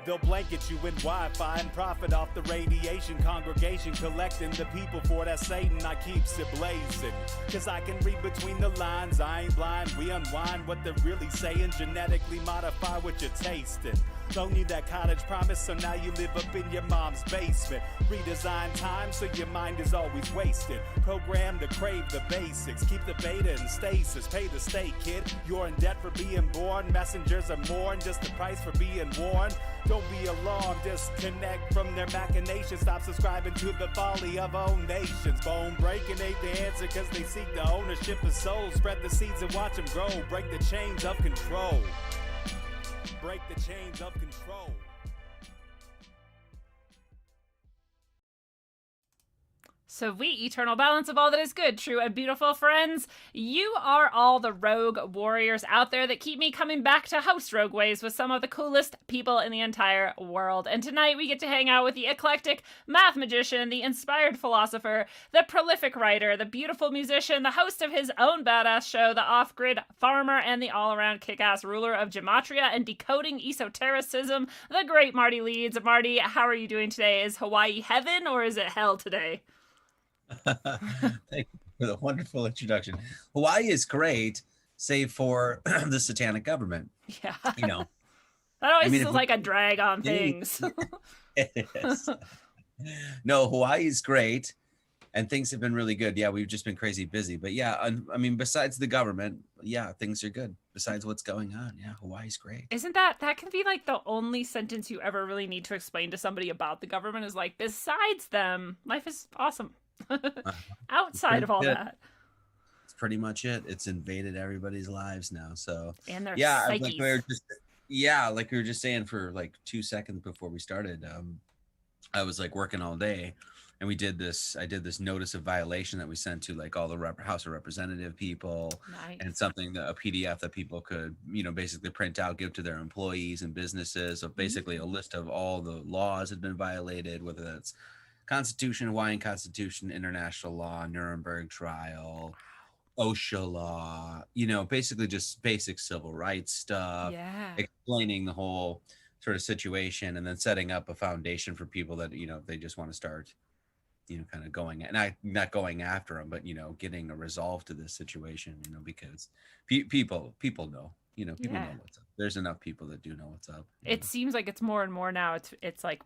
They'll blanket you in Wi-Fi and profit off the radiation. Congregation collecting the people for that Satan. I keeps it blazing, cause I can read between the lines. I ain't blind, we unwind what they're really saying. Genetically modify what you're tasting. Don't need that cottage promise, so now you live up in your mom's basement. Redesign time so your mind is always wasted. Program to crave the basics. Keep the beta in stasis. Pay the state, kid. You're in debt for being born. Messengers are more than just the price for being warned. Don't be alarmed. Disconnect from their machinations. Stop subscribing to the folly of own nations. Bone breaking ain't the answer, cause they seek the ownership of souls. Spread the seeds and watch them grow. Break the chains of control. Break the chains of control. So we, eternal balance of all that is good, true, and beautiful friends, you are all the rogue warriors out there that keep me coming back to host Rogue Ways with some of the coolest people in the entire world. And tonight we get to hang out with the eclectic math magician, the inspired philosopher, the prolific writer, the beautiful musician, the host of his own badass show, the off-grid farmer, and the all-around kick-ass ruler of gematria and decoding esotericism, the great Marty Leeds. Marty, how are you doing today? Is Hawaii heaven or is it hell today? Thank you for the wonderful introduction. Hawaii is great, save for the satanic government. Yeah. You know, that always feels like a drag on things. It is. No, Hawaii is great, and things have been really good. Yeah, we've just been crazy busy. But yeah, I mean, besides the government, yeah, things are good. Besides what's going on, yeah, Hawaii's great. Isn't that can be like the only sentence you ever really need to explain to somebody about the government is like, besides them, life is awesome. Outside of all that, it's pretty much it. It's invaded everybody's lives now. So and their yeah, psyches. like we were just saying for like 2 seconds before we started. I was like working all day, and I did this notice of violation that we sent to like all the House of Representative people. Nice. And something that a PDF that people could basically print out, give to their employees and businesses. So basically a list of all the laws had been violated, whether that's Constitution, Hawaiian Constitution, international law, Nuremberg trial, OSHA law, basically just basic civil rights stuff, explaining the whole sort of situation, and then setting up a foundation for people that, they just want to start, kind of going, and not going after them, but, getting a resolve to this situation, because people know. People know what's up. There's enough people that do know what's up. It seems like it's more and more now. It's like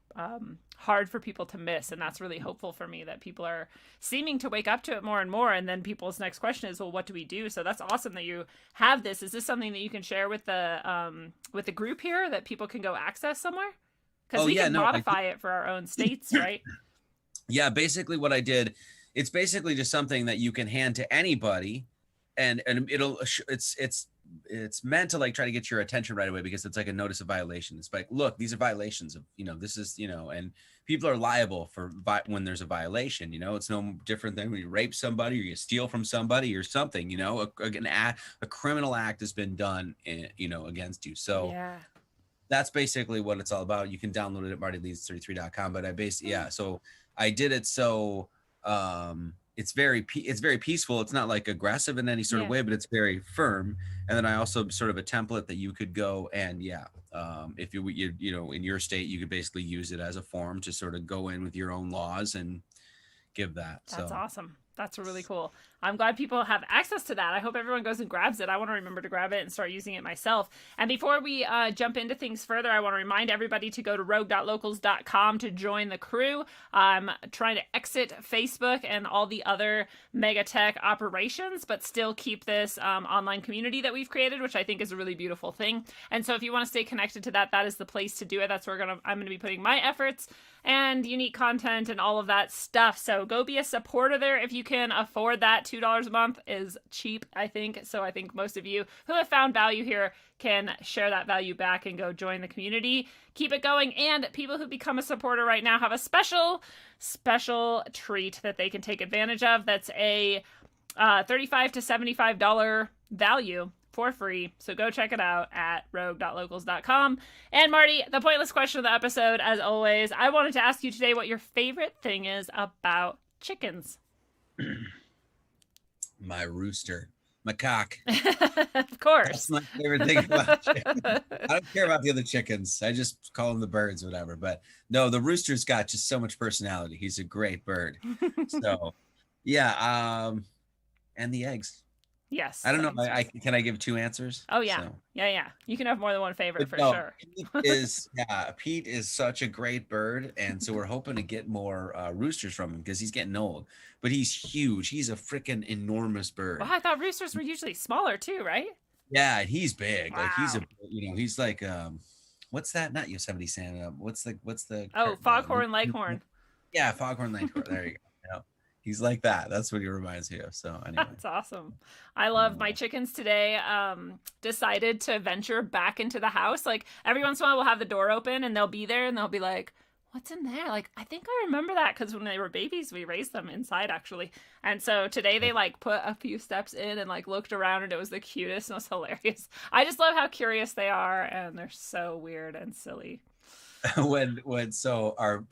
hard for people to miss, and that's really hopeful for me that people are seeming to wake up to it more and more. And then people's next question is, well, what do we do? So that's awesome that you have this. Is this something that you can share with the group here that people can go access somewhere? Because we can modify it for our own states, right? Yeah, basically what I did, it's basically just something that you can hand to anybody, and it's meant to like try to get your attention right away, because it's like a notice of violation. It's like, look, these are violations of, this is, and people are liable for when there's a violation. It's no different than when you rape somebody or you steal from somebody or something. A criminal act has been done, against you. So that's basically what it's all about. You can download it at martyleeds33.com. But so I did it so it's very peaceful. It's not like aggressive in any sort of way, but it's very firm. And then I also sort of a template that you could go and if you in your state, you could basically use it as a form to sort of go in with your own laws and give that. That's awesome. That's really cool. I'm glad people have access to that. I hope everyone goes and grabs it. I want to remember to grab it and start using it myself. And before we jump into things further, I want to remind everybody to go to rogue.locals.com to join the crew. I'm trying to exit Facebook and all the other mega tech operations, but still keep this online community that we've created, which I think is a really beautiful thing. And so if you want to stay connected to that, that is the place to do it. That's where I'm going to be putting my efforts and unique content and all of that stuff. So go be a supporter there if you can afford that. $2 a month is cheap, I think. So I think most of you who have found value here can share that value back and go join the community. Keep it going. And people who become a supporter right now have a special treat that they can take advantage of. That's a $35 to $75 value for free. So go check it out at rogue.locals.com. And Marty, the pointless question of the episode, as always, I wanted to ask you today what your favorite thing is about chickens. My rooster. Macaque. Of course. That's my favorite thing about chickens. I don't care about the other chickens. I just call them the birds, whatever. But no, the rooster's got just so much personality. He's a great bird. So yeah, and the eggs. Yes. I don't know. Can I give two answers? Oh yeah. So. Yeah. You can have more than one favorite for No, sure. Pete is such a great bird, and so we're hoping to get more roosters from him because he's getting old. But he's huge. He's a freaking enormous bird. Well, I thought roosters were usually smaller too, right? Yeah, he's big. Wow. Like he's like what's that? Not Yosemite Sam. What's the Foghorn Leghorn. Yeah, Foghorn Leghorn. There you go. Yeah. He's like that. That's what he reminds me of. So anyway. That's awesome. I love my chickens today. Decided to venture back into the house. Like every once in a while we'll have the door open and they'll be there and they'll be like, what's in there? Like, I think I remember that because when they were babies, we raised them inside actually. And so today they like put a few steps in and like looked around and it was the cutest and it was hilarious. I just love how curious they are and they're so weird and silly. So our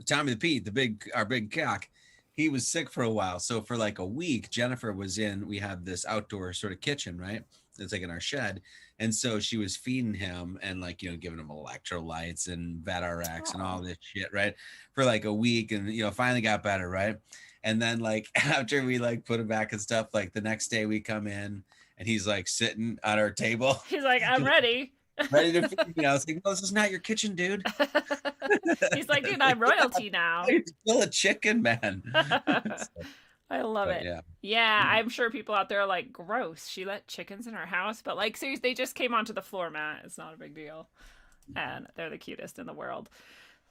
Tommy the Pete, our big cock, he was sick for a while. So for like a week, Jennifer was in, we have this outdoor sort of kitchen, right? It's like in our shed. And so she was feeding him and like, giving him electrolytes and VetRx and all this shit, right? For like a week and, finally got better, right? And then like after we like put him back and stuff, like the next day we come in and he's like sitting at our table. He's like, I'm ready. Ready to feed me. I was like, no, this is not your kitchen, dude. He's like, dude, I'm royalty now. You're still a chicken, man. I love it. Yeah, I'm sure people out there are like, gross. She let chickens in her house. But like, seriously, they just came onto the floor mat. It's not a big deal. And they're the cutest in the world.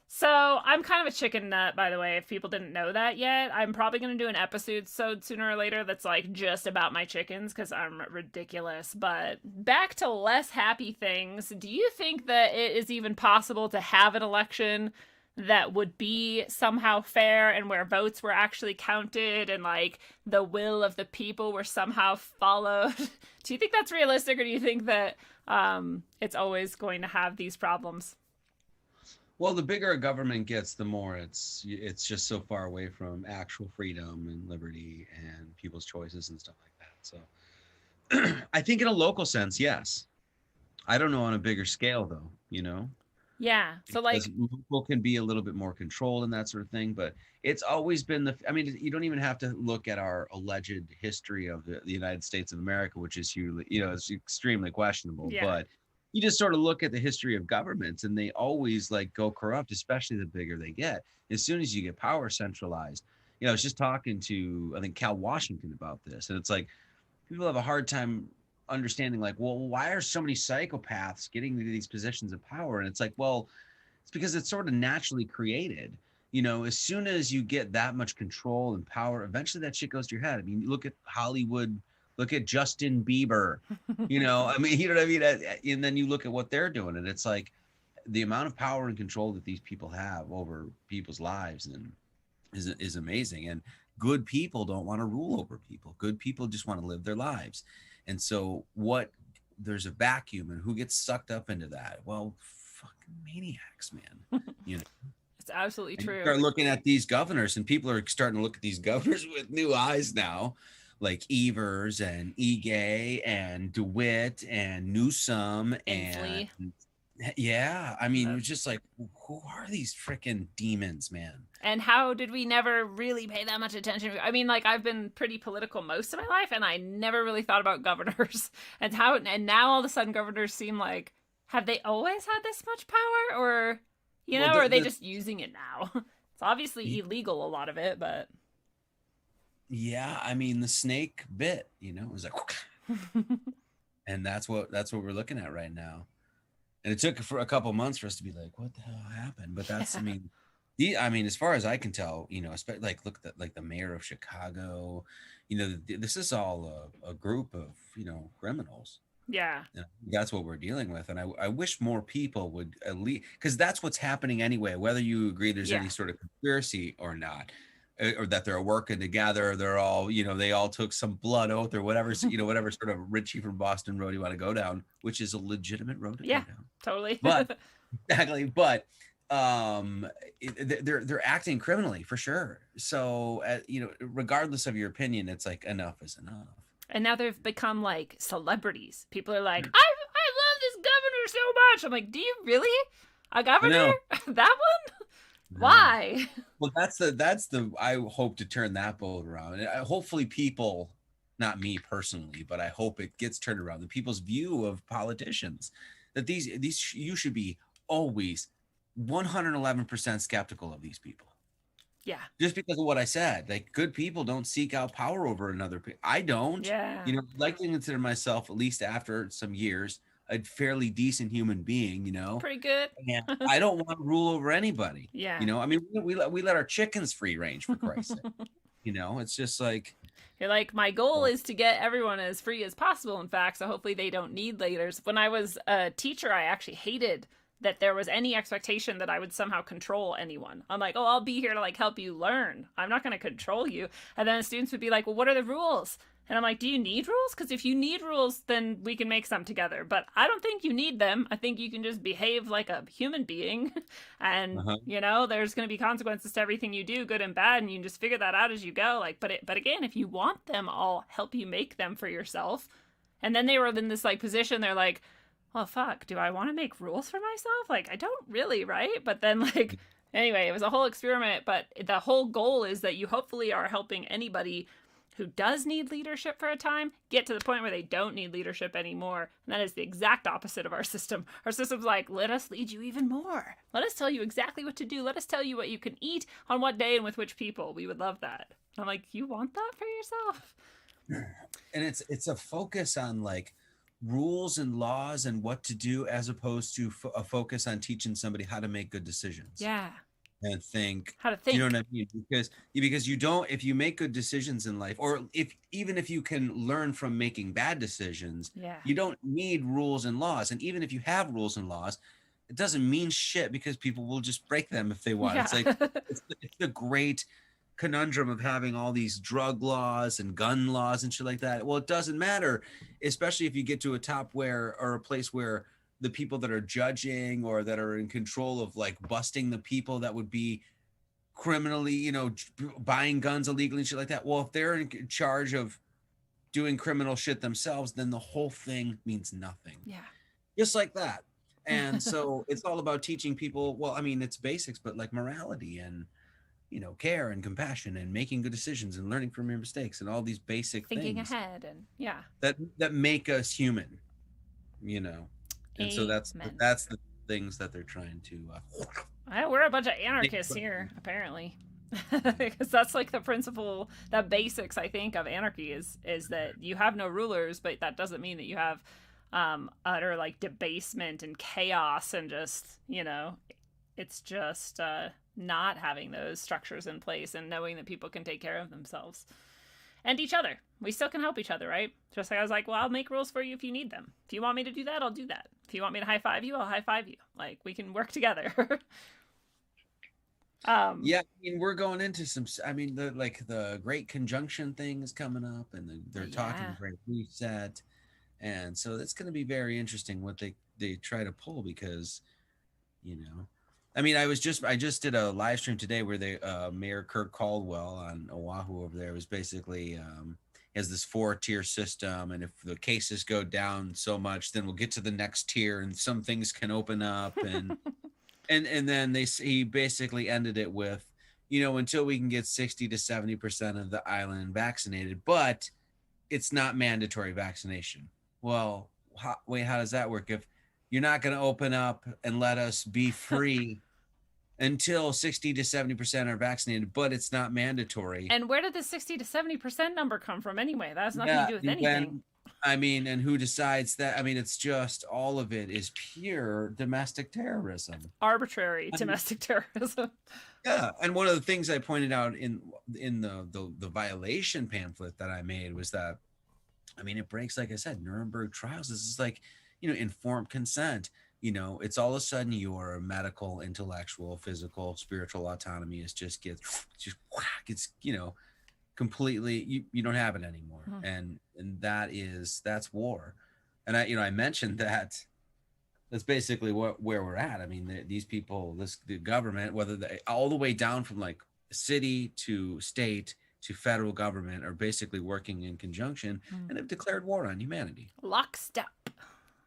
So I'm kind of a chicken nut, by the way, if people didn't know that yet. I'm probably going to do an episode sooner or later that's like just about my chickens because I'm ridiculous. But back to less happy things. Do you think that it is even possible to have an election that would be somehow fair and where votes were actually counted and like the will of the people were somehow followed? Do you think that's realistic or do you think that it's always going to have these problems? Well, the bigger a government gets, the more it's just so far away from actual freedom and liberty and people's choices and stuff like that. So I think in a local sense, yes. I don't know on a bigger scale though, Yeah. So like people can be a little bit more controlled and that sort of thing, but it's always been you don't even have to look at our alleged history of the United States of America, which is hugely, it's extremely questionable, but you just sort of look at the history of governments and they always like go corrupt, especially the bigger they get. As soon as you get power centralized, I was just talking to, I think, Cal Washington about this. And it's like, people have a hard time understanding like, well, why are so many psychopaths getting to these positions of power? And it's like, well, it's because it's sort of naturally created. As soon as you get that much control and power, eventually that shit goes to your head. I mean, look at Hollywood. Look at Justin Bieber, you know what I mean? And then you look at what they're doing and it's like the amount of power and control that these people have over people's lives and is amazing. And good people don't want to rule over people. Good people just want to live their lives. And so there's a vacuum and who gets sucked up into that? Well, fucking maniacs, man. It's absolutely true. You start looking at these governors and people are starting to look at these governors with new eyes now. Like Evers and Ige and DeWitt and Newsom and I mean, it was just like, who are these freaking demons, man? And how did we never really pay that much attention? I mean, like I've been pretty political most of my life, and I never really thought about governors and now all of a sudden governors seem like, have they always had this much power, or or are they just using it now? It's obviously illegal, a lot of it, but. Yeah, I mean the snake bit, it was like, and that's what we're looking at right now. And it took for a couple months for us to be like, what the hell happened? But that's, I mean, as far as I can tell, especially like look at like the mayor of Chicago, this is all a group of criminals. Yeah, that's what we're dealing with, and I wish more people would at least, because that's what's happening anyway. Whether you agree there's any sort of conspiracy or not. Or that they're working together, they're all, they all took some blood oath or whatever, whatever sort of Richie from Boston road you want to go down, which is a legitimate road to go down. Totally. But exactly, but they're acting criminally for sure. So regardless of your opinion, it's like enough is enough. And now they've become like celebrities. People are like, I love this governor so much. I'm like, do you really? A governor? That one? Why? Well, that's the I hope to turn that boat around. And hopefully people, not me personally, but I hope it gets turned around. The people's view of politicians, that these you should be always 111% skeptical of these people. Yeah. Just because of what I said, like good people don't seek out power over another. I don't. Yeah. You know, I'd like to consider myself, at least after some years, a fairly decent human being. You know, Pretty good. and I don't want to rule over anybody. Yeah. You know, I mean, we let our chickens free range, for Christ's sake. You know, it's just like, you're like, my goal is to get everyone as free as possible, in fact, so hopefully they don't need leaders. When I was a teacher, I actually hated that there was any expectation that I would somehow control anyone. I'm like, oh, I'll be here to like help you learn. I'm not going to control you. And then students would be like, well, what are the rules? And I'm like, do you need rules? Because if you need rules, then we can make some together. But I don't think you need them. I think you can just behave like a human being. And, you know, there's going to be consequences to everything you do, good and bad. And you can just figure that out as you go. Like, but again, if you want them, I'll help you make them for yourself. And then they were in this like position. They're like, well, fuck, do I want to make rules for myself? Like, I don't really, right? But then like, anyway, it was a whole experiment. But the whole goal is that you hopefully are helping anybody who does need leadership for a time get to the point where they don't need leadership anymore. And that is the exact opposite of our system. Our system's like, let us lead you even more. Let us tell you exactly what to do. Let us tell you what you can eat on what day and with which people. We would love that. I'm like, you want that for yourself? And it's a focus on like rules and laws and what to do, as opposed to a focus on teaching somebody how to make good decisions. Yeah. And think how to think. You know what I mean? Because you don't, if you make good decisions in life, or even if you can learn from making bad decisions, you don't need rules and laws. And even if you have rules and laws, it doesn't mean shit, because people will just break them if they want. It's like it's the great conundrum of having all these drug laws and gun laws and shit like that. Well, it doesn't matter, especially if you get to a place where the people that are judging or that are in control of like busting the people that would be criminally, you know, buying guns illegally and shit like that. Well, if they're in charge of doing criminal shit themselves, then the whole thing means nothing. Yeah. Just like that. And so it's all about teaching people, well, I mean, it's basics, but like morality and, you know, care and compassion and making good decisions and learning from your mistakes and all these basic thinking things ahead and that make us human, you know. And so that's the things that they're trying to we're a bunch of anarchists here, apparently. Because that's like the principle, the basics, I think, of anarchy is that you have no rulers, but that doesn't mean that you have utter like debasement and chaos and just, you know, it's just not having those structures in place and knowing that people can take care of themselves and each other. We still can help each other, right? Just like I was like, well, I'll make rules for you if you need them. If you want me to do that, I'll do that. If you want me to high five you, I'll high five you. Like, we can work together. Yeah, I mean, we're going into some, I mean, the Great Conjunction thing is coming up, and they're talking Great Reset. And so it's going to be very interesting what they try to pull, because, you know, I mean, I just did a live stream today where Mayor Kirk Caldwell on Oahu over there was basically has this 4-tier system, and if the cases go down so much, then we'll get to the next tier, and some things can open up, and and then he basically ended it with, you know, until we can get 60 to 70% of the island vaccinated, but it's not mandatory vaccination. Well, how does that work? If you're not going to open up and let us be free until 60 to 70% are vaccinated, but it's not mandatory. And where did the 60 to 70% number come from anyway? That has nothing to do with anything. I mean, and who decides that? I mean, it's just, all of it is pure domestic terrorism. Arbitrary domestic terrorism. Yeah. And one of the things I pointed out in the violation pamphlet that I made was that, I mean, it breaks, like I said, Nuremberg trials. This is like, you know, informed consent. You know, it's all of a sudden your medical, intellectual, physical, spiritual autonomy is just gets, you know, completely, you don't have it anymore. And that's war. And I mentioned that's basically where we're at. I mean, these people, the government, whether they all the way down from like city to state to federal government are basically working in conjunction and have declared war on humanity. Lockstep.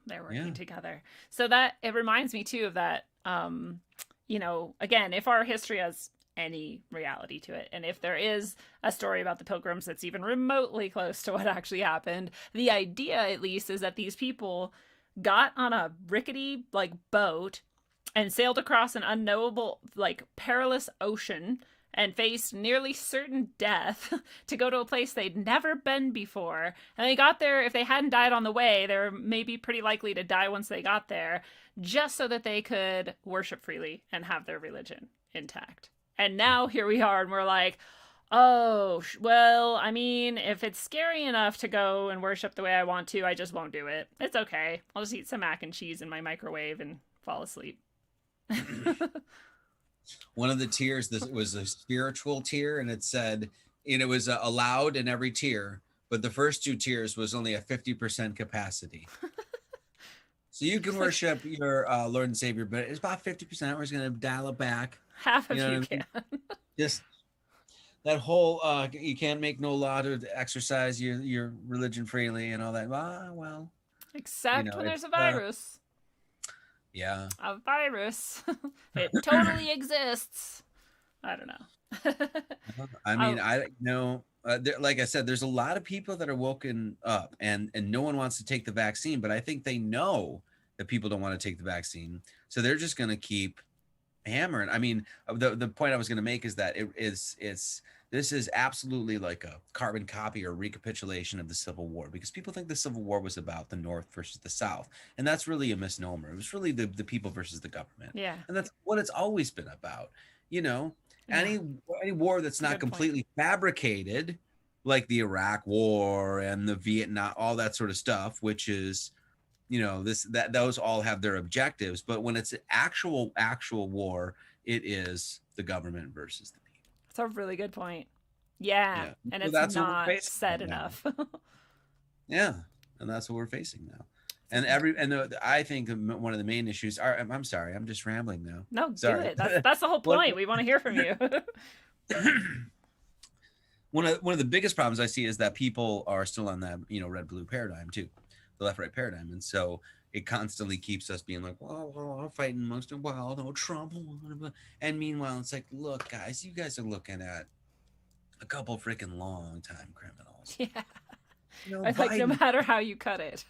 They're working Yeah. together. So that it reminds me too of that. Again, if our history has any reality to it, and if there is a story about the Pilgrims that's even remotely close to what actually happened, the idea at least is that these people got on a rickety boat and sailed across an unknowable perilous ocean and faced nearly certain death to go to a place they'd never been before. And they got there, if they hadn't died on the way, they were maybe pretty likely to die once they got there, just so that they could worship freely and have their religion intact. And now here we are, and we're like, oh, well, I mean, if it's scary enough to go and worship the way I want to, I just won't do it. It's okay. I'll just eat some mac and cheese in my microwave and fall asleep. One of the tiers, this was a spiritual tier, and it said, and it was allowed in every tier, but the first 2 tiers was only a 50% capacity. So you can worship your Lord and Savior, but it's about 50%. We're just going to dial it back. Half of you can. Just that whole, you can't make no law to exercise your religion freely and all that. Well. Except when there's a virus. Yeah. A virus. It totally exists. I don't know. I mean, I know, like I said, there's a lot of people that are woken up and no one wants to take the vaccine, but I think they know that people don't want to take the vaccine. So they're just going to keep hammering. I mean, the point I was going to make is that this is absolutely like a carbon copy or recapitulation of the Civil War, because people think the Civil War was about the North versus the South. And that's really a misnomer. It was really the people versus the government. Yeah. And that's what it's always been about. Any war that's not completely fabricated, like the Iraq War and the Vietnam, all that sort of stuff, which is, those all have their objectives. But when it's an actual war, it is the government versus the people. That's a really good point. Yeah. And so it's not said enough. Yeah. And that's what we're facing now. And I think one of the main issues are, I'm sorry, I'm just rambling now. No, sorry. Do it. That's the whole point. We want to hear from you. One of the biggest problems I see is that people are still on that, red-blue paradigm too, the left-right paradigm. And so it constantly keeps us being like, well, I'm fighting amongst them. Well, no, Trump. And meanwhile, it's like, look, guys, you guys are looking at a couple freaking long-time criminals. Yeah. It's like no matter how you cut it.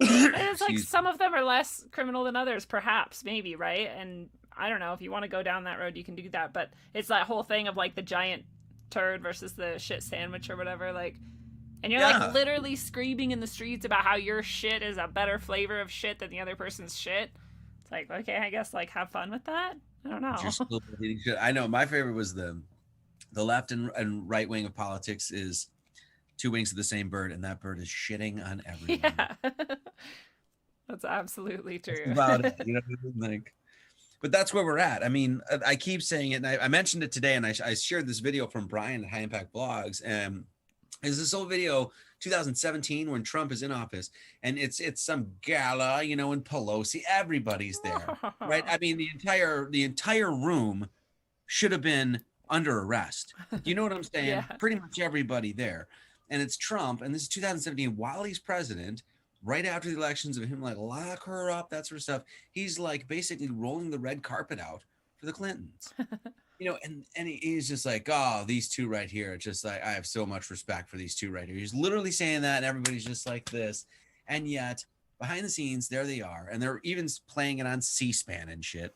It's like some of them are less criminal than others, perhaps, maybe, right? And I don't know, if you want to go down that road, you can do that. But it's that whole thing of the giant turd versus the shit sandwich or whatever, and you're literally screaming in the streets about how your shit is a better flavor of shit than the other person's shit. It's like, okay, I guess have fun with that. I don't know. I know my favorite was the left and right wing of politics is 2 wings of the same bird, and that bird is shitting on everyone. Yeah. That's absolutely true. That's about it, but that's where we're at. I mean, I keep saying it, and I mentioned it today, and I shared this video from Brian at High Impact Blogs, and is this old video 2017 when Trump is in office, and it's some gala, and Pelosi, everybody's there, right? I mean, the entire room should have been under arrest. You know what I'm saying? Yeah. Pretty much everybody there. And it's Trump, and this is 2017 while he's president, right after the elections of him lock her up, that sort of stuff. He's basically rolling the red carpet out for the Clintons. And he's just like, oh, these two right here. It's just I have so much respect for these two right here. He's literally saying that, and everybody's just like this. And yet, behind the scenes, there they are. And they're even playing it on C-SPAN and shit.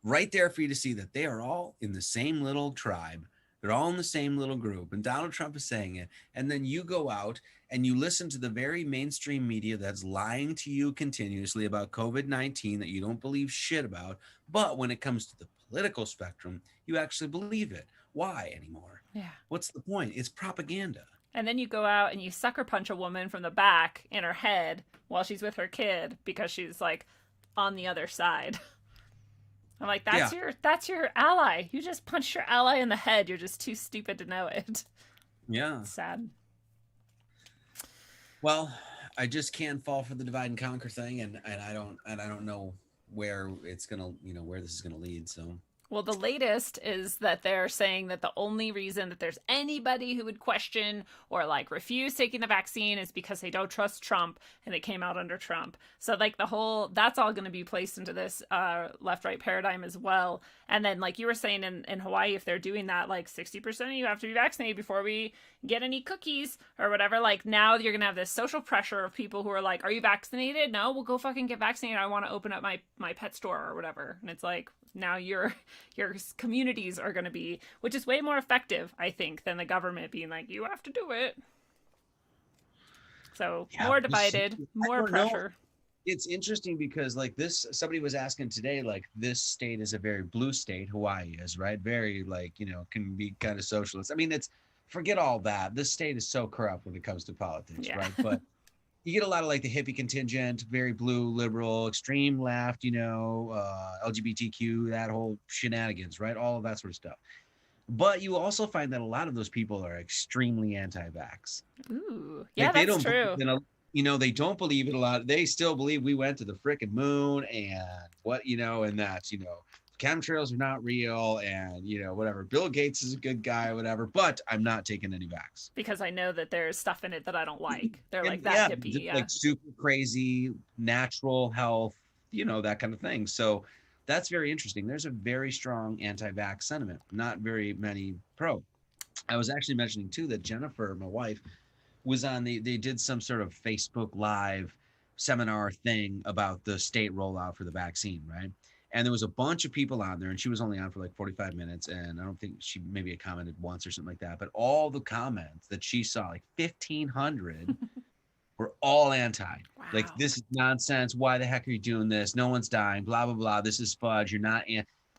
Right there for you to see that they are all in the same little tribe. They're all in the same little group. And Donald Trump is saying it. And then you go out and you listen to the very mainstream media that's lying to you continuously about COVID-19 that you don't believe shit about. But when it comes to the political spectrum, you actually believe it. Why anymore? Yeah. What's the point? It's propaganda. And then you go out and you sucker punch a woman from the back in her head while she's with her kid because she's on the other side. I'm like, that's your ally. You just punched your ally in the head. You're just too stupid to know it. Yeah. It's sad. Well, I just can't fall for the divide and conquer thing, and I don't know where it's gonna, where this is gonna lead. So Well, the latest is that they're saying that the only reason that there's anybody who would question or like refuse taking the vaccine is because they don't trust Trump, and it came out under Trump. So like that's all going to be placed into this left-right paradigm as well. And then like you were saying in Hawaii, if they're doing that, like 60% of you have to be vaccinated before we get any cookies or whatever. Like now you're going to have this social pressure of people who are like, are you vaccinated? No, we'll go fucking get vaccinated. I want to open up my pet store or whatever. And it's like, now your communities are going to be, which is way more effective, I think, than the government being like, you have to do it. So yeah, more divided, more pressure. Know. It's interesting because like this, somebody was asking today, like this state is a very blue state. Hawaii is, right? Very like, can be kind of socialist. I mean, forget all that. This state is so corrupt when it comes to politics, right? But you get a lot of like the hippie contingent, very blue, liberal, extreme left, LGBTQ, that whole shenanigans, right? All of that sort of stuff. But you also find that a lot of those people are extremely anti-vax. Ooh, yeah, like that's true. They don't believe it a lot. They still believe we went to the frickin' moon and and that's, chemtrails are not real and, whatever. Bill Gates is a good guy or whatever, but I'm not taking any vax. Because I know that there's stuff in it that I don't like. They're like that hippie. Yeah. Like super crazy, natural health, that kind of thing. So that's very interesting. There's a very strong anti-vax sentiment, not very many pro. I was actually mentioning too that Jennifer, my wife, was on they did some sort of Facebook Live seminar thing about the state rollout for the vaccine, right? And there was a bunch of people on there, and she was only on for like 45 minutes, and I don't think she maybe commented once or something like that, but all the comments that she saw, like 1,500, were all anti. Wow. Like, this is nonsense. Why the heck are you doing this? No one's dying, blah, blah, blah. This is fudge. You're not.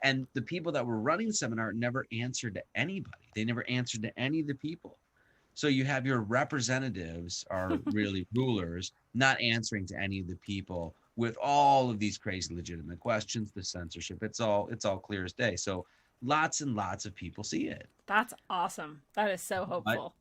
And the people that were running the seminar never answered to anybody. They never answered to any of the people. So you have your representatives are really rulers not answering to any of the people with all of these crazy legitimate questions, the censorship. It's all clear as day. So lots and lots of people see it. That's awesome. That is so hopeful.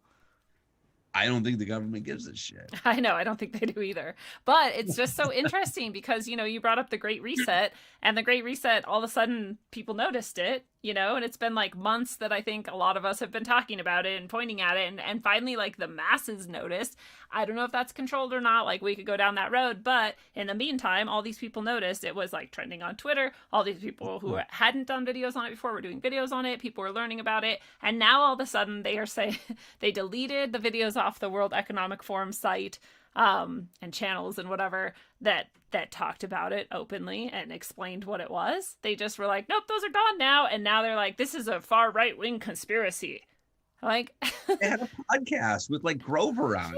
I don't think the government gives a shit. I know. I don't think they do either. But it's just so interesting because, you brought up the Great Reset, and the Great Reset, all of a sudden people noticed it, and it's been like months that I think a lot of us have been talking about it and pointing at it. And finally, like the masses noticed. I don't know if that's controlled or not. Like we could go down that road. But in the meantime, all these people noticed it was like trending on Twitter. All these people who hadn't done videos on it before were doing videos on it. People were learning about it. And now all of a sudden they are saying they deleted the videos off the World Economic Forum site and channels and whatever that talked about it openly and explained what it was. They just were like, nope, those are gone now. And now they're like, this is a far right-wing conspiracy. Like they had a podcast with like Grover on.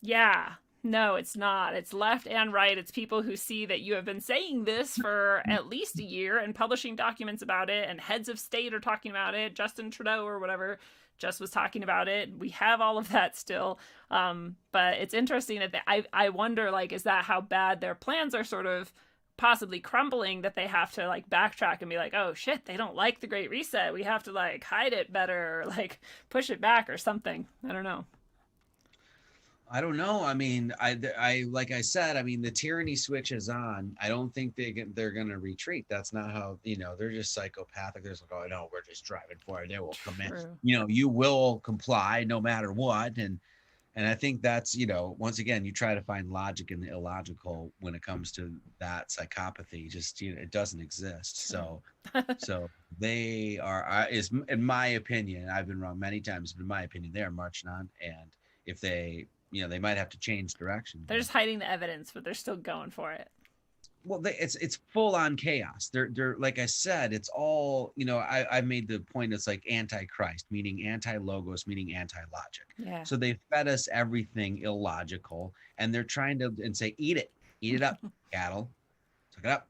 Yeah. No, it's not. It's left and right. It's people who see that you have been saying this for at least a year and publishing documents about it, and heads of state are talking about it. Justin Trudeau or whatever just was talking about it. We have all of that still. But it's interesting that I wonder, like, is that how bad their plans are sort of possibly crumbling, that they have to like backtrack and be like, oh shit, they don't like the Great Reset. We have to like hide it better, or like push it back or something. I don't know. I mean, I like I said, I mean, the tyranny switch is on. I don't think they're going to retreat. That's not how, they're just psychopathic. They're just like, oh, no, we're just driving for it. They will come in. You will comply no matter what. And I think that's, once again, you try to find logic in the illogical when it comes to that psychopathy. Just, it doesn't exist. So they are, is in my opinion, I've been wrong many times, but in my opinion, they are marching on. And if they, they might have to change direction. They're just hiding the evidence, but they're still going for it. Well, it's full on chaos. They're like I said, it's all, I made the point. It's like anti-Christ, meaning anti-logos, meaning anti-logic. Yeah. So they fed us everything illogical, and they're trying to say, eat it up, cattle, suck it up,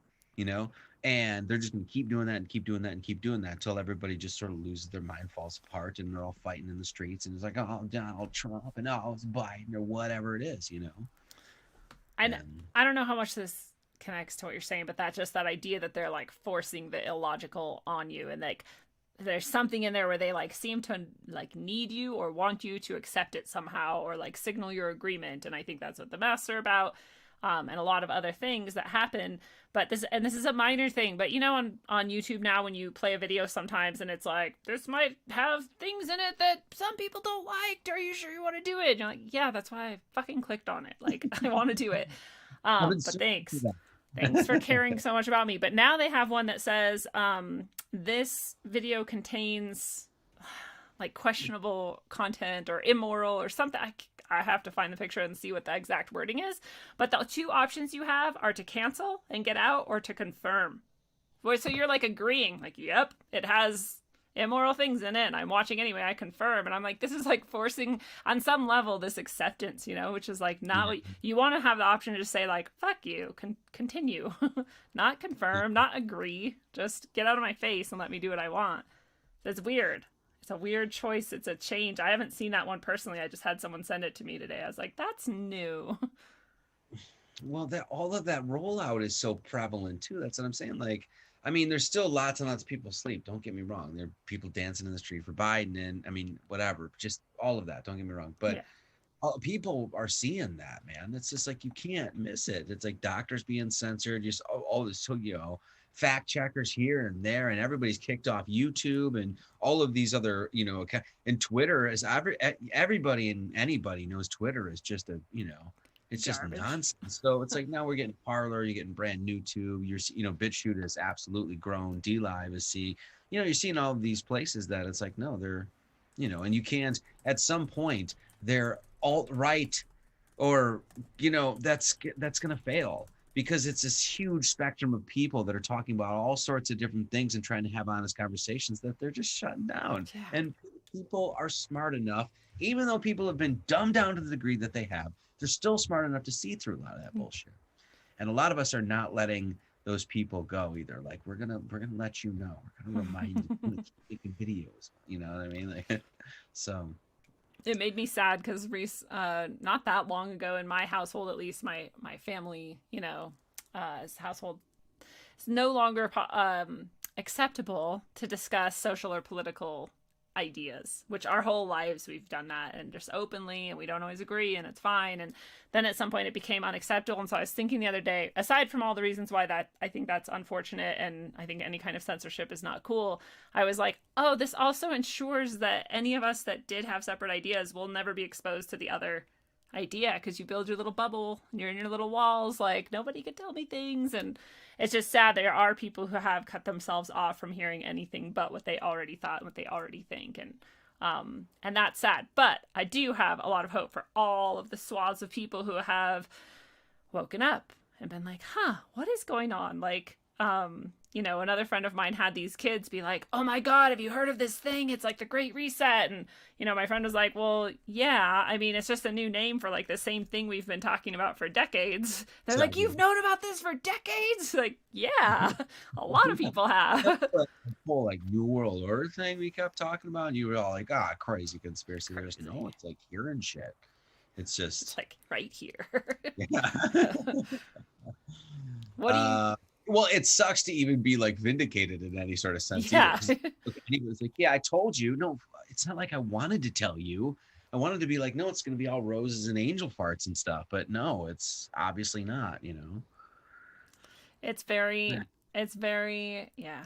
and they're just going to keep doing that and keep doing that and keep doing that until everybody just sort of loses their mind, falls apart, and they're all fighting in the streets. And it's like, oh, Donald Trump and oh, it's Biden or whatever it is, I don't know how much this connects to what you're saying, but that idea that they're like forcing the illogical on you, and like there's something in there where they like seem to like need you or want you to accept it somehow, or like signal your agreement. And I think that's what the masks are about. and a lot of other things that happen. But this is a minor thing, but you know, on YouTube now, when you play a video sometimes and it's like, this might have things in it that some people don't like, are you sure you want to do it? And you're like, yeah, that's why I fucking clicked on it. Like, I want to do it. But thanks for caring so much about me. But now they have one that says, this video contains like questionable content or immoral or something. I have to find the picture and see what the exact wording is. But the two options you have are to cancel and get out, or to confirm. So you're like agreeing, like, yep, it has immoral things in it, and I'm watching anyway, I confirm. And I'm like, this is like forcing on some level this acceptance, you know, which is like, not you want to have the option to just say like, fuck you, continue, not confirm, not agree, just get out of my face and let me do what I want. That's weird. It's a weird choice. It's a change. I haven't seen that one personally. I just had someone send it to me today. I was like, that's new. Well, that all of that rollout is so prevalent too. That's what I'm saying. Like, I mean, there's still lots and lots of people asleep. Don't get me wrong. There are people dancing in the street for Biden, and I mean, whatever, just all of that. Don't get me wrong. But people are seeing that, man. It's just like, you can't miss it. It's like doctors being censored, just all this, you know, fact checkers here and there, and everybody's kicked off YouTube and all of these other, you know, and Twitter is everybody and anybody knows Twitter is just a, you know, it's just garbage. Nonsense. So it's like, now we're getting Parler, you're getting brand new Tube, you know, BitChute has absolutely grown, DLive is you know, you're seeing all of these places that it's like, no, they're, you know, and you can't, at some point they're alt-right, or, you know, that's going to fail. Because it's this huge spectrum of people that are talking about all sorts of different things and trying to have honest conversations, that they're just shutting down. Yeah. And people are smart enough, even though people have been dumbed down to the degree that they have, they're still smart enough to see through a lot of that bullshit. And a lot of us are not letting those people go either. Like, we're gonna let you know. We're gonna remind you. We're gonna keep making videos. You know what I mean? Like, so. It made me sad because Reese, not that long ago in my household, at least my family, you know, household, it's no longer acceptable to discuss social or political ideas, which our whole lives we've done that, and just openly, and we don't always agree, and it's fine. And then at some point it became unacceptable. And so I was thinking the other day, aside from all the reasons why that I think that's unfortunate, and I think any kind of censorship is not cool, I was like, oh, this also ensures that any of us that did have separate ideas will never be exposed to the other idea, because you build your little bubble and you're in your little walls, like, nobody could tell me things. And it's just sad there are people who have cut themselves off from hearing anything but what they already thought and what they already think. And that's sad. But I do have a lot of hope for all of the swaths of people who have woken up and been like, what is going on? Like, you know, another friend of mine had these kids be like, oh my God, have you heard of this thing? It's like the Great Reset. And, you know, my friend was like, well, yeah, I mean, it's just a new name for like the same thing we've been talking about for decades. They're like, you've known about this for decades? Like, yeah, a lot of people have. The whole like New World Order thing we kept talking about, and you were all like, crazy conspiracy theorists. No, it's like hearing shit. It's just, it's like right here. Yeah. What do you... Well, it sucks to even be like vindicated in any sort of sense. Yeah. It's like, yeah, I told you. No, it's not like I wanted to tell you. I wanted to be like, no, it's going to be all roses and angel farts and stuff. But no, it's obviously not, you know. It's very, yeah.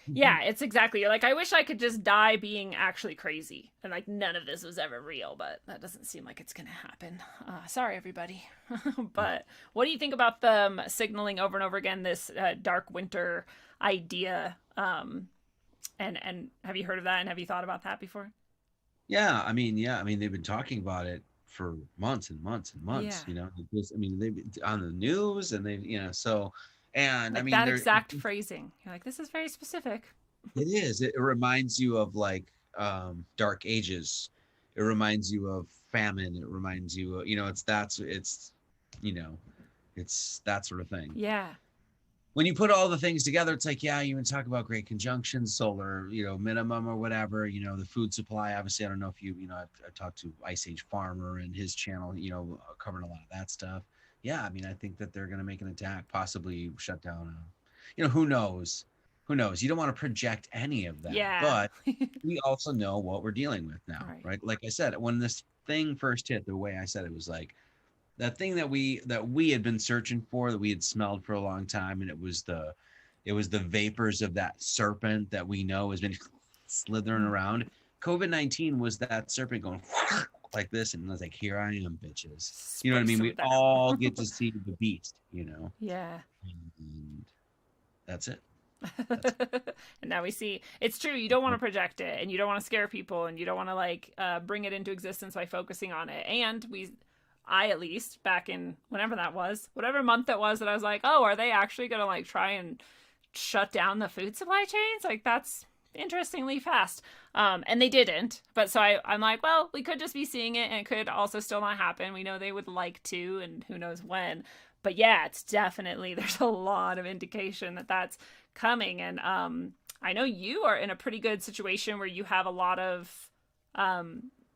Yeah, it's exactly. You're like, I wish I could just die being actually crazy, and like none of this was ever real, but that doesn't seem like it's gonna happen. Sorry, everybody. But what do you think about them signaling over and over again this dark winter idea? And have you heard of that? And have you thought about that before? Yeah, I mean, they've been talking about it for months and months and months. Yeah. You know, I mean, they've been on the news, and they've, you know, so. And like, I mean, that exact phrasing, you're like, this is very specific. It is. It reminds you of like Dark Ages. It reminds you of famine. It reminds you of, you know, it's that sort of thing. Yeah. When you put all the things together, it's like, yeah, you even talk about great conjunctions, solar, you know, minimum or whatever, you know, the food supply. Obviously, I don't know if you know, I've talked to Ice Age Farmer and his channel, you know, covering a lot of that stuff. Yeah, I mean, I think that they're going to make an attack, possibly shut down. You know, who knows? Who knows? You don't want to project any of that. Yeah. But we also know what we're dealing with now, right? Like I said, when this thing first hit, the way I said it was like, that thing that we had been searching for, that we had smelled for a long time, and it was the vapors of that serpent that we know has been slithering around. COVID-19 was that serpent going like this, and I was like, here I am, bitches. You know what I mean? We all get to see the beast, you know? Yeah. And that's it. And now we see it's true. You don't want to project it, and you don't want to scare people, and you don't want to like bring it into existence by focusing on it. And I at least back in whenever that was, whatever month it was, that I was like, oh, are they actually gonna like try and shut down the food supply chains? Like that's interestingly fast. And they didn't. But so I'm like, well, we could just be seeing it, and it could also still not happen. We know they would like to, and who knows when. But yeah, it's definitely, there's a lot of indication that that's coming. And I know you are in a pretty good situation where you have a lot of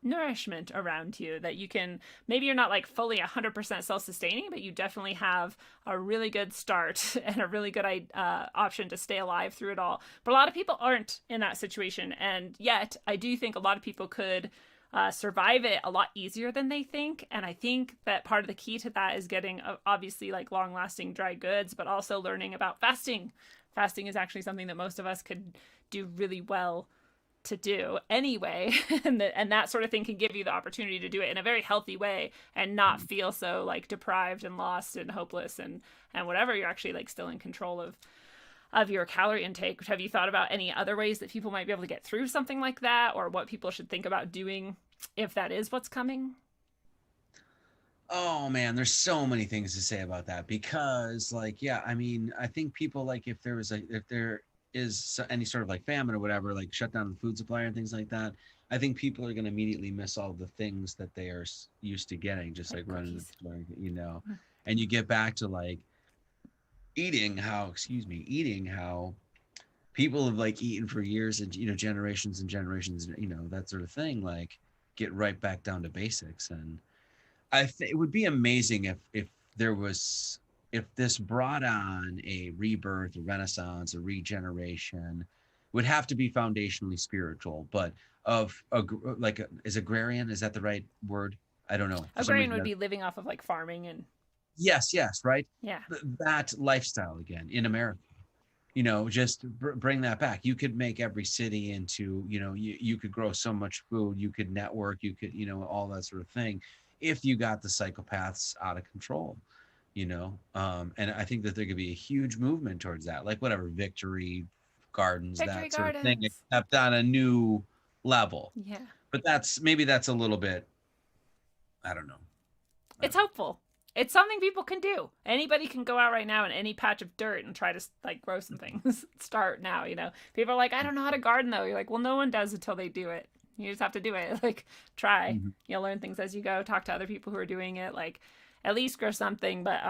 nourishment around you that you can, maybe you're not like fully 100% self-sustaining, but you definitely have a really good start and a really good option to stay alive through it all. But a lot of people aren't in that situation, and yet I do think a lot of people could survive it a lot easier than they think. And I think that part of the key to that is getting obviously like long lasting dry goods, but also learning about fasting. Fasting is actually something that most of us could do really well to do anyway. And that sort of thing can give you the opportunity to do it in a very healthy way and not feel so like deprived and lost and hopeless and whatever. You're actually like still in control of your calorie intake. Have you thought about any other ways that people might be able to get through something like that, or what people should think about doing if that is what's coming? Oh man, there's so many things to say about that, because like, yeah, I mean, I think people like if there is any sort of like famine or whatever, like shut down the food supply and things like that, I think people are going to immediately miss all the things that they are used to getting, just like running the store, you know. And you get back to like eating how people have like eaten for years and, you know, generations and generations, you know, that sort of thing, like get right back down to basics. And I think it would be amazing if this brought on a rebirth, a renaissance, a regeneration. Would have to be foundationally spiritual, but is agrarian, is that the right word? I don't know. Agrarian would be living off of like farming and yes, right. Yeah. That lifestyle again in America, you know, just bring that back. You could make every city into, you know, you could grow so much food, you could network, you could, you know, all that sort of thing, if you got the psychopaths out of control, you know. And I think that there could be a huge movement towards that, like whatever Victory Gardens, that sort of thing, except on a new level. Yeah. But that's a little bit, I don't know. It's hopeful. It's something people can do. Anybody can go out right now in any patch of dirt and try to like grow some things. Start now, you know. People are like, I don't know how to garden though. You're like, well, no one does until they do it. You just have to do it. Like, try. Mm-hmm. You'll learn things as you go. Talk to other people who are doing it. Like, at least grow something. But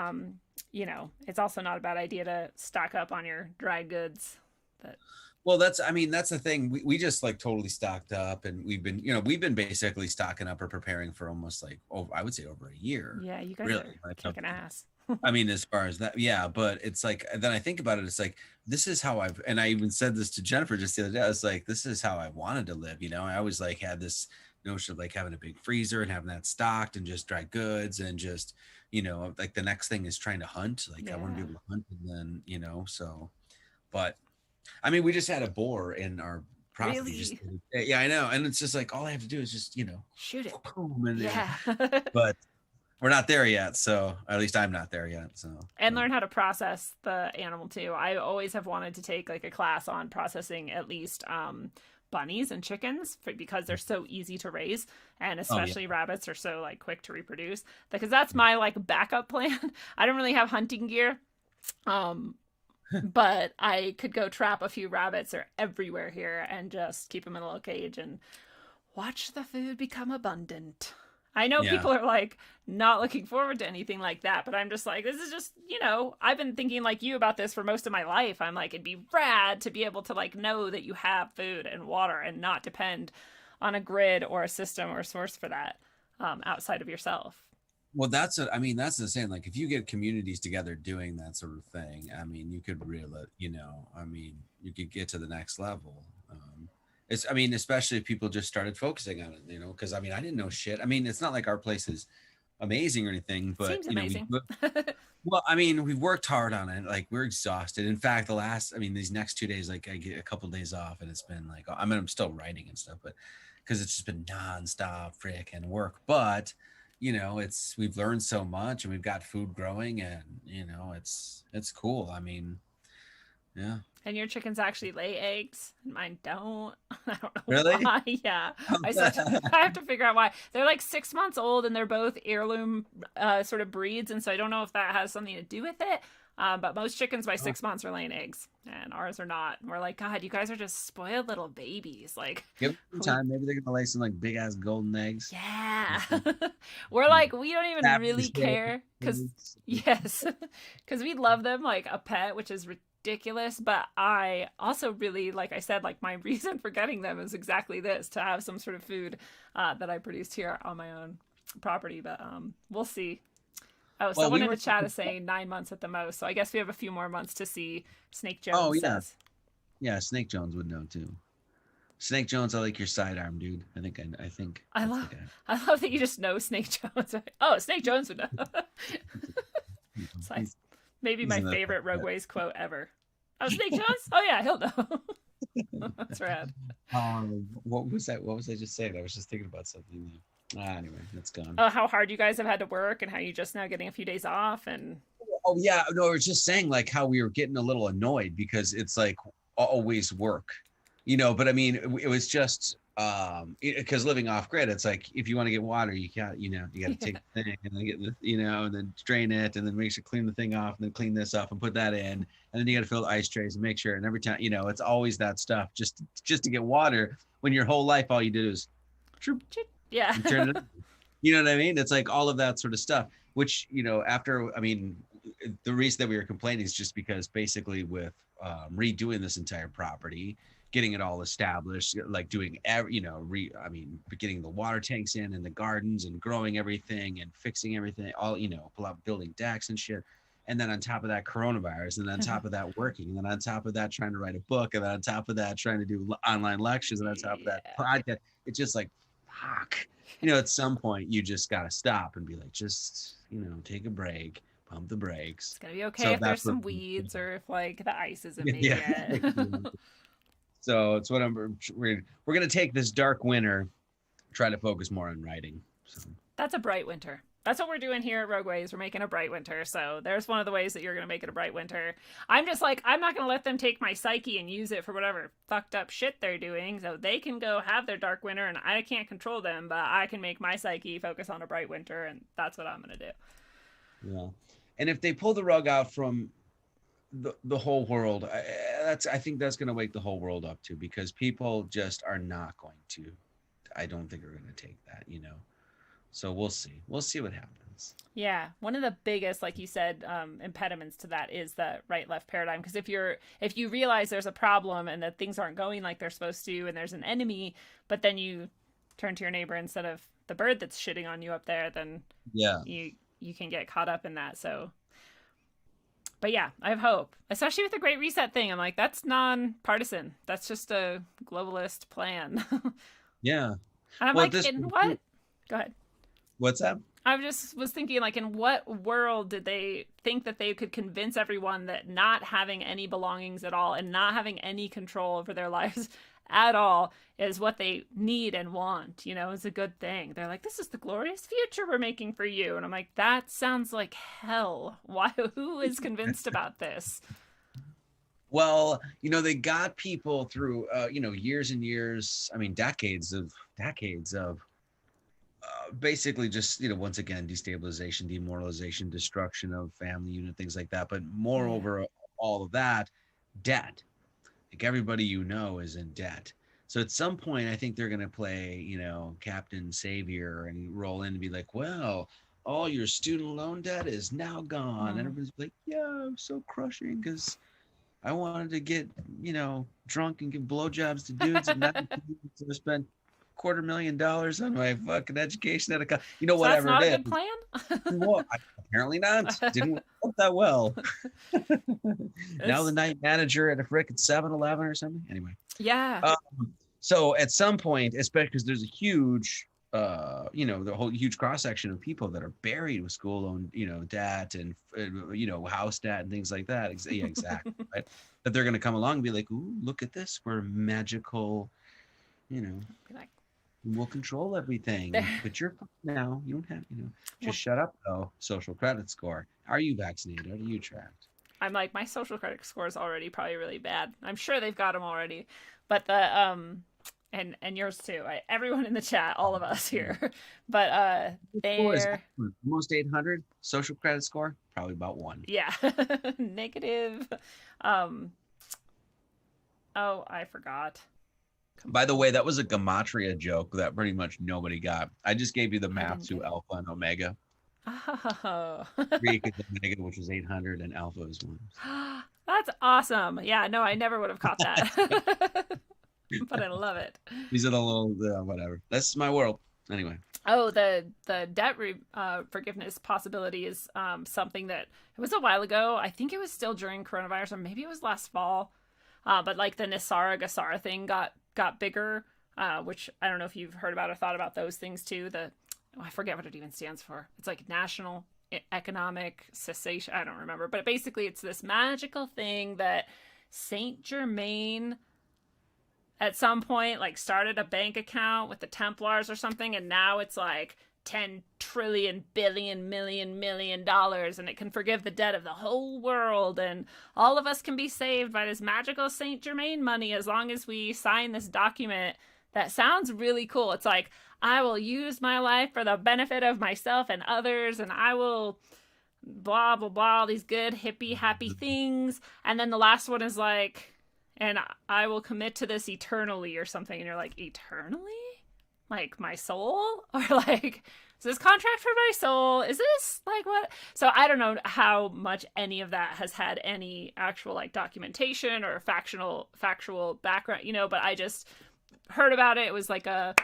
you know, it's also not a bad idea to stock up on your dry goods. But well, that's the thing. We just like totally stocked up, and we've been basically stocking up or preparing for almost like, I would say over a year. Yeah, you guys really are kicking ass. I mean, as far as that, yeah, but it's like, then I think about it, it's like, this is how and I even said this to Jennifer just the other day. I was like, this is how I wanted to live. You know, I always like had this notion of like having a big freezer and having that stocked and just dry goods, and just, you know, like the next thing is trying to hunt. Like, yeah. I want to be able to hunt, and then, you know, so, but I mean, we just had a boar in our property. Really? Yeah, I know. And it's just like, all I have to do is just, you know, shoot it. Yeah. But we're not there yet. So at least I'm not there yet. So, and learn how to process the animal too. I always have wanted to take like a class on processing at least bunnies and chickens because they're so easy to raise, and especially rabbits are so like quick to reproduce, because that's my like backup plan. I don't really have hunting gear. But I could go trap a few rabbits. They're everywhere here, and just keep them in a little cage and watch the food become abundant. I know people are like not looking forward to anything like that, but I'm just like, this is just, you know, I've been thinking like you about this for most of my life. I'm like, it'd be rad to be able to like know that you have food and water and not depend on a grid or a system or a source for that outside of yourself. Well, that's the same. Like, if you get communities together doing that sort of thing, I mean, you could really, you know, I mean, you could get to the next level. Especially if people just started focusing on it, you know, because I mean, I didn't know shit. I mean, it's not like our place is amazing or anything, but Seems you know, amazing. well, I mean, we've worked hard on it. Like we're exhausted. In fact, these next 2 days, like I get a couple of days off, and it's been like, I mean, I'm still writing and stuff, but because it's just been nonstop freaking work. But you know, we've learned so much, and we've got food growing, and you know, it's cool. I mean, yeah. And your chickens actually lay eggs, and mine don't. I don't know Really? why. Yeah, I have to figure out why. They're like 6 months old, and they're both heirloom sort of breeds, and so I don't know if that has something to do with it. But most chickens by 6 months are laying eggs, and ours are not. We're like, God, you guys are just spoiled little babies. Like, Give them time. Maybe they're gonna lay some like big ass golden eggs. yeah. We're like, we don't even really care because yes, because we love them like a pet, which is ridiculous. But I also really, like I said, like my reason for getting them is exactly this, to have some sort of food that I produced here on my own property. But we'll see. Oh, someone in the chat is saying 9 months at the most. So I guess we have a few more months to see. Snake Jones says. Yeah, Snake Jones would know too. Snake Jones, I like your sidearm, dude. I love that you just know Snake Jones. Oh, Snake Jones would know. It's nice. Maybe my favorite Rogueways quote ever. Oh, Snake Jones? Oh yeah, he'll know. That's rad. What was that? What was I just saying? I was just thinking about something. Anyway, that's gone. Oh, how hard you guys have had to work, and how you just now getting a few days off, and. Oh yeah, no, I was just saying like how we were getting a little annoyed because it's like always work, you know. But I mean, it was just because living off grid, it's like if you want to get water, you got to take the thing and then get and then drain it and then make sure clean the thing off and then clean this up and put that in, and then you got to fill the ice trays and make sure. And every time, it's always that stuff just to get water when your whole life all you did was. Yeah. Turn it on. You know what I mean? It's like all of that sort of stuff, which, after, I mean, the reason that we were complaining is just because basically with redoing this entire property, getting it all established, like doing getting the water tanks in and the gardens and growing everything and fixing everything, all, building decks and shit. And then on top of that, coronavirus, and then on top of that, working, and then on top of that, trying to write a book, and then on top of that, trying to do online lectures, and on top of that, podcast. It's just like, fuck. At some point, you just got to stop and be like, just, take a break, pump the brakes. It's going to be okay if there's some weeds or if, like, the ice isn't made yet. So it's what we're going to take this dark winter, try to focus more on writing. So. That's a bright winter. That's what we're doing here at Rogueways. We're making a bright winter. So there's one of the ways that you're going to make it a bright winter. I'm just like, I'm not going to let them take my psyche and use it for whatever fucked up shit they're doing. So they can go have their dark winter and I can't control them, but I can make my psyche focus on a bright winter. And that's what I'm going to do. Yeah. And if they pull the rug out from the whole world, I think that's going to wake the whole world up too, because people just are not going to, I don't think are going to take that, So we'll see. We'll see what happens. Yeah. One of the biggest, like you said, impediments to that is the right-left paradigm. Because if you realize there's a problem and that things aren't going like they're supposed to and there's an enemy, but then you turn to your neighbor instead of the bird that's shitting on you up there, then you can get caught up in that. So, but yeah, I have hope, especially with the Great Reset thing. I'm like, that's non-partisan. That's just a globalist plan. Yeah. And I'm what? Go ahead. What's that? I was thinking, like, in what world did they think that they could convince everyone that not having any belongings at all and not having any control over their lives at all is what they need and want, is a good thing. They're like, this is the glorious future we're making for you. And I'm like, that sounds like hell. Why? Who is convinced about this? Well, they got people through, years and years, I mean, decades of basically just, once again, destabilization, demoralization, destruction of family unit, things like that. But moreover, all of that, debt. Like everybody is in debt. So at some point, I think they're going to play, Captain Savior and roll in and be like, well, all your student loan debt is now gone. And everybody's like, yeah, I'm so crushing because I wanted to get, drunk and give blowjobs to dudes and not to spend $250,000 on my fucking education at a so whatever that's not it a is. good plan? Well, apparently not. Didn't work that well. Now the night manager at a frickin' 7-Eleven or something. Anyway. Yeah. So at some point, especially because there's a huge you know, the whole huge cross section of people that are buried with school loan, you know, debt and you know, house debt and things like that. Yeah, exactly. Right. That they're going to come along and be like, ooh, look at this, we're magical, you know, Like, we'll control everything, but you're fine now, you don't have, you know, just shut up though. Social credit score, are you vaccinated, are you tracked? I'm like, my social credit score is already probably really bad. I'm sure they've got them already, but the and yours too. Everyone in the chat, all of us here, but they're almost 800 social credit score, probably about 1. Yeah, negative. Oh, I forgot. By the way, that was a gematria joke that pretty much nobody got. I just gave you the math to alpha and omega. Oh. Greek is omega, which is 800, and alpha is 1. That's awesome. Yeah, no, I never would have caught that. But I love it. These are the little whatever. That's my world. Anyway. Oh, the debt forgiveness possibility is something that it was a while ago. I think it was still during coronavirus, or maybe it was last fall. But like the Nisara Gasara thing got bigger, which I don't know if you've heard about or thought about those things too. I forget what it even stands for. It's like National Economic Cessation. I don't remember, but basically it's this magical thing that Saint Germain at some point like started a bank account with the Templars or something, and now it's like 10 trillion billion million dollars, and it can forgive the debt of the whole world, and all of us can be saved by this magical Saint Germain money as long as we sign this document. That sounds really cool. It's like, I will use my life for the benefit of myself and others, and I will blah blah blah, all these good hippie happy things. And then the last one is like, and I will commit to this eternally or something. And you're like, eternally? Like my soul? Or like, is this contract for my soul? Is this like what? So I don't know how much any of that has had any actual like documentation or factual background, you know, but I just heard about it. It was like a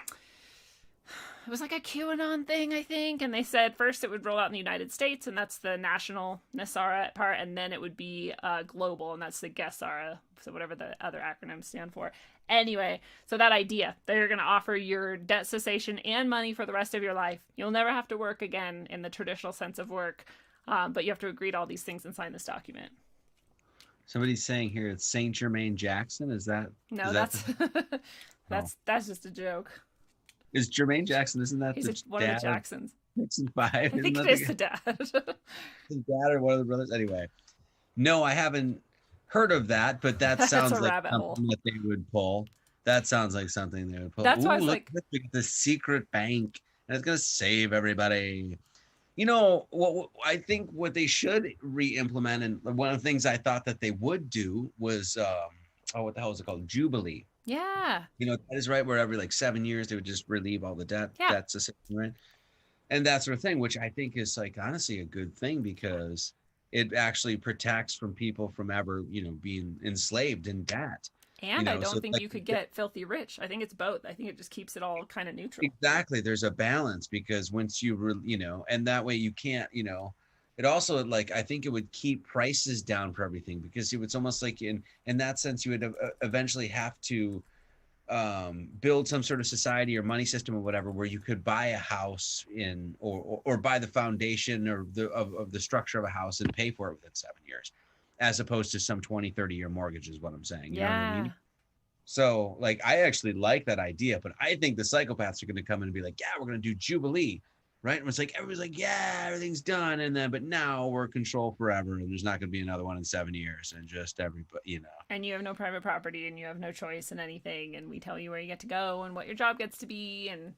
QAnon thing, I think. And they said first it would roll out in the United States, and that's the national Nisara part. And then it would be global, and that's the Gesara. So whatever the other acronyms stand for. Anyway, so that idea, they're going to offer your debt cessation and money for the rest of your life. You'll never have to work again in the traditional sense of work, but you have to agree to all these things and sign this document. Somebody's saying here it's Saint Germain Jackson. Is that? No, that's just a joke. Is Jermaine Jackson? Isn't that one of the Jacksons? Nixon 5. I think it is the dad. His dad or one of the brothers. Anyway, no, I haven't heard of that, but that sounds like something that they would pull. That sounds like something they would pull. That's why I was like, the secret bank, and it's gonna save everybody. You know what? I think what they should re-implement, and one of the things I thought that they would do was, what the hell is it called? Jubilee. Yeah. You know, that is right, where every like 7 years they would just relieve all the debt. Yeah. That's a right. And that sort of thing, which I think is like honestly a good thing, because it actually protects from people from ever, you know, being enslaved in debt. And you know, I don't think you could get filthy rich. I think it's both. I think it just keeps it all kind of neutral. Exactly. There's a balance, because once you, you know, and that way you can't, you know, it also like, I think it would keep prices down for everything, because it's almost like in that sense, you would eventually have to build some sort of society or money system or whatever, where you could buy a house in, or buy the foundation or of the structure of a house and pay for it within 7 years, as opposed to some 20-30 year mortgage is what I'm saying. You know what I mean? So like, I actually like that idea, but I think the psychopaths are going to come in and be like, yeah, we're going to do Jubilee. Right. And it's like, everybody's like, yeah, everything's done. And then, but now we're control forever, and there's not going to be another one in 7 years, and just everybody, you know. And you have no private property, and you have no choice in anything. And we tell you where you get to go and what your job gets to be, and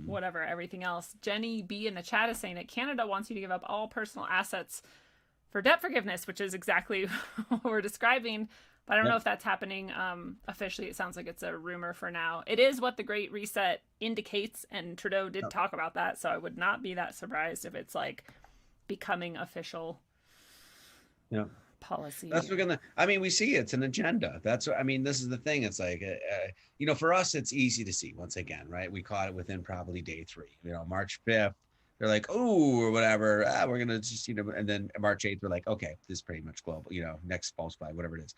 whatever, everything else. Jenny B in the chat is saying that Canada wants you to give up all personal assets for debt forgiveness, which is exactly what we're describing. But I don't know if that's happening officially. It sounds like it's a rumor for now. It is what the Great Reset indicates, and Trudeau did talk about that, so I would not be that surprised if it's like becoming official policy. That's what gonna. I mean, we see it's an agenda. That's what I mean. This is the thing. It's like, you know, for us, it's easy to see. Once again, right? We caught it within probably day 3. You know, March 5th. They're like, oh, or whatever. We're gonna just, you know, and then March 8th, we're like, okay, this is pretty much global. You know, next false flag, whatever it is.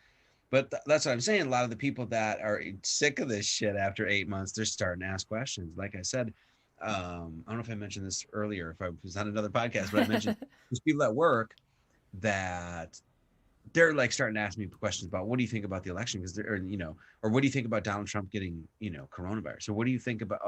But that's what I'm saying. A lot of the people that are sick of this shit after 8 months, they're starting to ask questions. Like I said, I don't know if I mentioned this earlier, if I was on another podcast, but I mentioned there's people at work that they're like starting to ask me questions about what do you think about the election, because they're, or, or what do you think about Donald Trump getting coronavirus, or what do you think about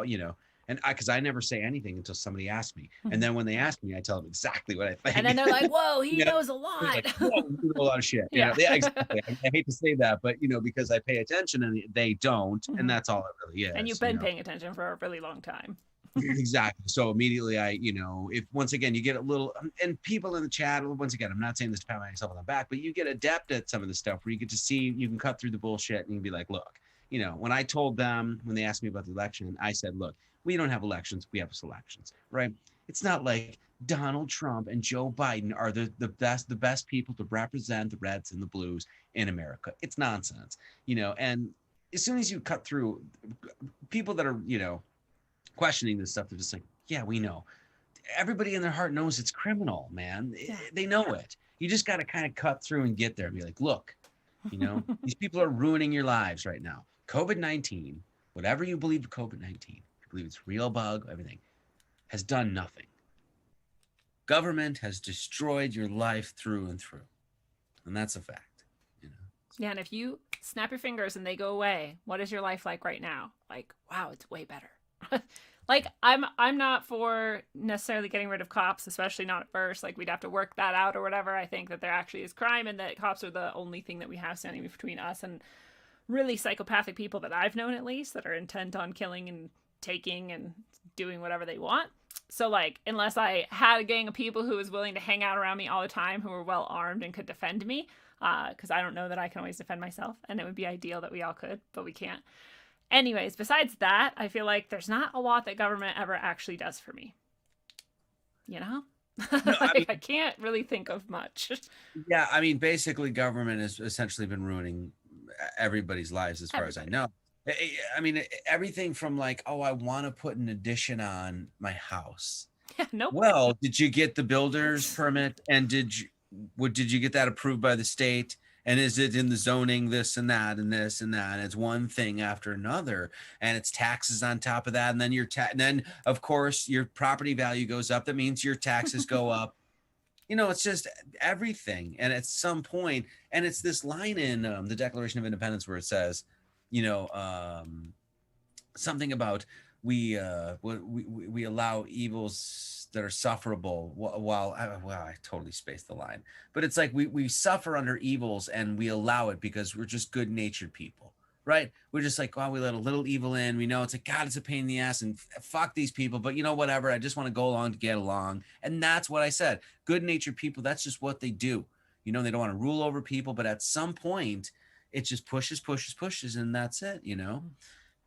and because I never say anything until somebody asks me, and then when they ask me I tell them exactly what I think, And then they're like, whoa, he knows a They're lot. like, whoa, you know a lot of shit. Yeah. Yeah, exactly. I hate to say that, but because I pay attention and they don't, and that's all it really is. And you've been paying attention for a really long time. Exactly. So immediately if once again you get a little, and people in the chat, once again, I'm not saying this to pat myself on the back, but you get adept at some of the stuff where you get to see, you can cut through the bullshit and you can be like, look, when I told them, when they asked me about the election, I said, look, we don't have elections, we have selections, right? It's not like Donald Trump and Joe Biden are the best people to represent the reds and the blues in America. It's nonsense, and as soon as you cut through people that are, questioning this stuff, they're just like, yeah, we know. Everybody in their heart knows it's criminal, man. They know it. You just got to kind of cut through and get there and be like, look, these people are ruining your lives right now. COVID-19, whatever you believe of COVID-19, you believe it's real bug, everything, has done nothing. Government has destroyed your life through and through. And that's a fact. Yeah, and if you snap your fingers and they go away, what is your life like right now? Like, wow, it's way better. Like, I'm not for necessarily getting rid of cops, especially not at first. Like, we'd have to work that out or whatever. I think that there actually is crime and that cops are the only thing that we have standing between us and really psychopathic people that I've known, at least, that are intent on killing and taking and doing whatever they want. So, like, unless I had a gang of people who was willing to hang out around me all the time, who were well armed and could defend me, because I don't know that I can always defend myself, and it would be ideal that we all could, but we can't. Anyways, besides that, I feel like there's not a lot that government ever actually does for me. No, I can't really think of much. Yeah, I mean, basically, government has essentially been ruining everybody's lives, as far as I know. I mean, everything from like, oh, I want to put an addition on my house. Yeah, nope. Well, did you get the builder's permit, and did you get that approved by the state? And is it in the zoning, this and that, and this and that? And it's one thing after another, and it's taxes on top of that. And then and then of course your property value goes up. That means your taxes go up. It's just everything. And at some point, and it's this line in the Declaration of Independence where it says, something about we allow evils that are sufferable while I totally spaced the line, but it's like we suffer under evils and we allow it because we're just good natured people, right? We're just like, oh, we let a little evil in. We know it's like, God, it's a pain in the ass and fuck these people, but whatever. I just want to go along to get along. And that's what I said. Good natured people. That's just what they do. They don't want to rule over people, but at some point it just pushes, and that's it,